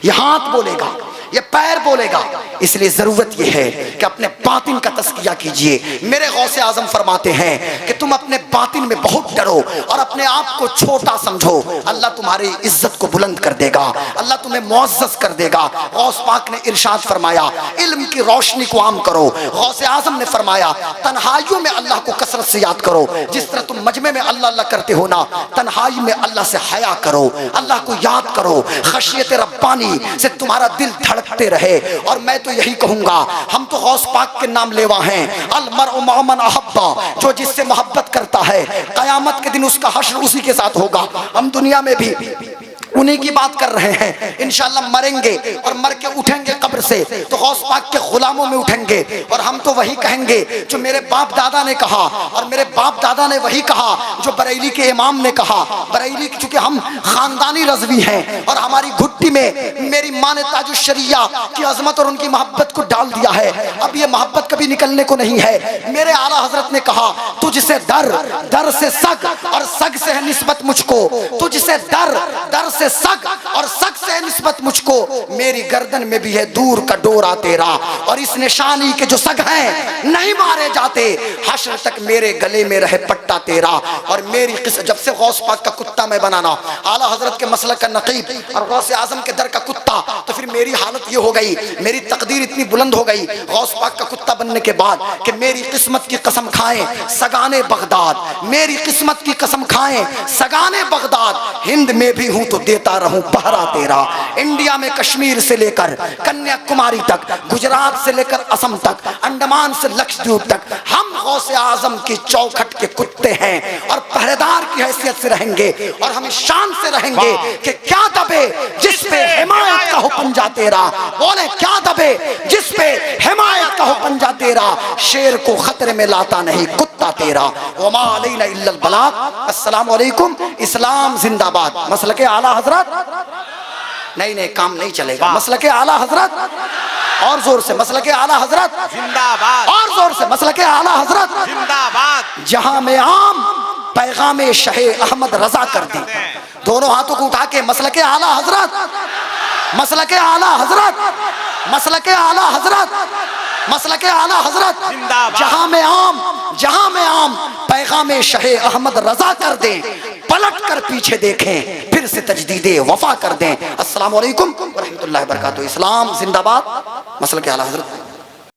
ये हाथ बोलेगा, ये पैर बोलेगा। इसलिए जरूरत यह है कि अपने बातिन का तस्किया कीजिए। मेरे गौसे आजम फरमाते हैं कि तुम अपने बातिन में बहुत डरो और अपने आप को छोटा समझो, अल्लाह तुम्हारी इज्जत को बुलंद कर देगा, अल्लाह तुम्हें मुअज़्ज़ज़ कर देगा। गौस पाक ने इरशाद फरमाया, इल्म की रोशनी को आम करो। गौसे आजम ने फरमाया, तन्हाइयों में अल्लाह को कसरत से याद करो। जिस तरह तुम मजमे में अल्लाह अल्लाह करते हो ना, तन्हाई में अल्लाह से हया करो, अल्लाह को याद करो। खशियत रब्बानी से तुम्हारा दिल धड़कते रहे। और मैं तो यही कहूंगा, हम तो गौस पाक के नाम लेवा हैं, अल मरउ मा मन अहब्बा, जो जिससे मोहब्बत करता है कयामत के दिन उसका हश्र उसी के साथ होगा। हम दुनिया में भी उन्हीं की बात कर रहे हैं। इंशाअल्लाह मरेंगे और मर के उठेंगे कब्र से तो गौस पाक के गुलामों में उठेंगे, और हम तो वही कहेंगे जो मेरे बाप दादा ने कहा, और मेरे बाप दादा ने वही कहा जो बरेली के इमाम ने कहा। बरेली चूंकि हम खानदानी रज़वी हैं और हमारी घुट्टी में मेरी माँ ने ताजुश्शरिया की अजमत और उनकी मोहब्बत को डाल दिया है। अब ये मोहब्बत कभी निकलने को नहीं है। मेरे आला हजरत ने कहा, तुझसे दर, दर से सग, और सग से है निस्बत मुझको। तुझसे दर, दर से सग, और सग से निस्बत मुझको। मेरी गर्दन में भी है दूर का डोरा तेरा, और इस निशानी के जो सग हैं नहीं मारे जाते। हश्र तक मेरे गले में रहे पट्टा तेरा। और मेरी जब से गौस पाक का कुत्ता मैं बनाना, आला हजरत के मसलक का नकीब और गौस आजम के दर का कुत्ता, तो फिर मेरी हालत ये हो गई, मेरी तकदीर इतनी बुलंद हो गई गौस पाक का कुत्ता बनने के बाद कि मेरी किस्मत की कसम खाएं सगाने बगदाद, मेरी किस्मत की कसम खाएं सगाने बगदाद। हिंद में भी हूं तो देता रहूं पहरा तेरा। इंडिया में कश्मीर से लेकर कन्याकुमारी तक, गुजरात से लेकर असम तक, अंडमान से लक्षद्वीप तक, हम गौसे आजम की चौखट के कुत्ते हैं और पहरेदार की हैसियत से रहेंगे। और हम शान से रहेंगे कि क्या दबे जिस पे हिमायत का हो पंजा तेरा। बोले क्या दबे जिस पे हिमायत का हो पंजा तेरा। शेर को खतरे में लाता नहीं कुत्ता तेरा। वमा अलैना इल्लल बलाग। अस्सलाम वालेकुम। इस्लाम जिंदाबाद। मसलके आला हजरत नहीं, काम नहीं चलेगा। मसलके आला हजरत और जोर से मसलक आला हजरत जिंदाबाद, और जोर से मसलक आला हजरत जिंदाबाद। जहां में आम पैगाम शहे अहमद रजा कर दी। दोनों हाथों को उठा के मसलक आला हजरत, मसलक आला हजरत, मसलक आला हजरत, मसलक आला हजरत। जहां में आम पैगाम शहे अहमद रजा कर दें, पलट कर पीछे देखें, फिर से तजदीदे वफा कर दें। अस्सलाम वालेकुम व रहमतुल्लाहि व बरकातुहू। इस्लाम जिंदाबाद, मसलक आला हजरत।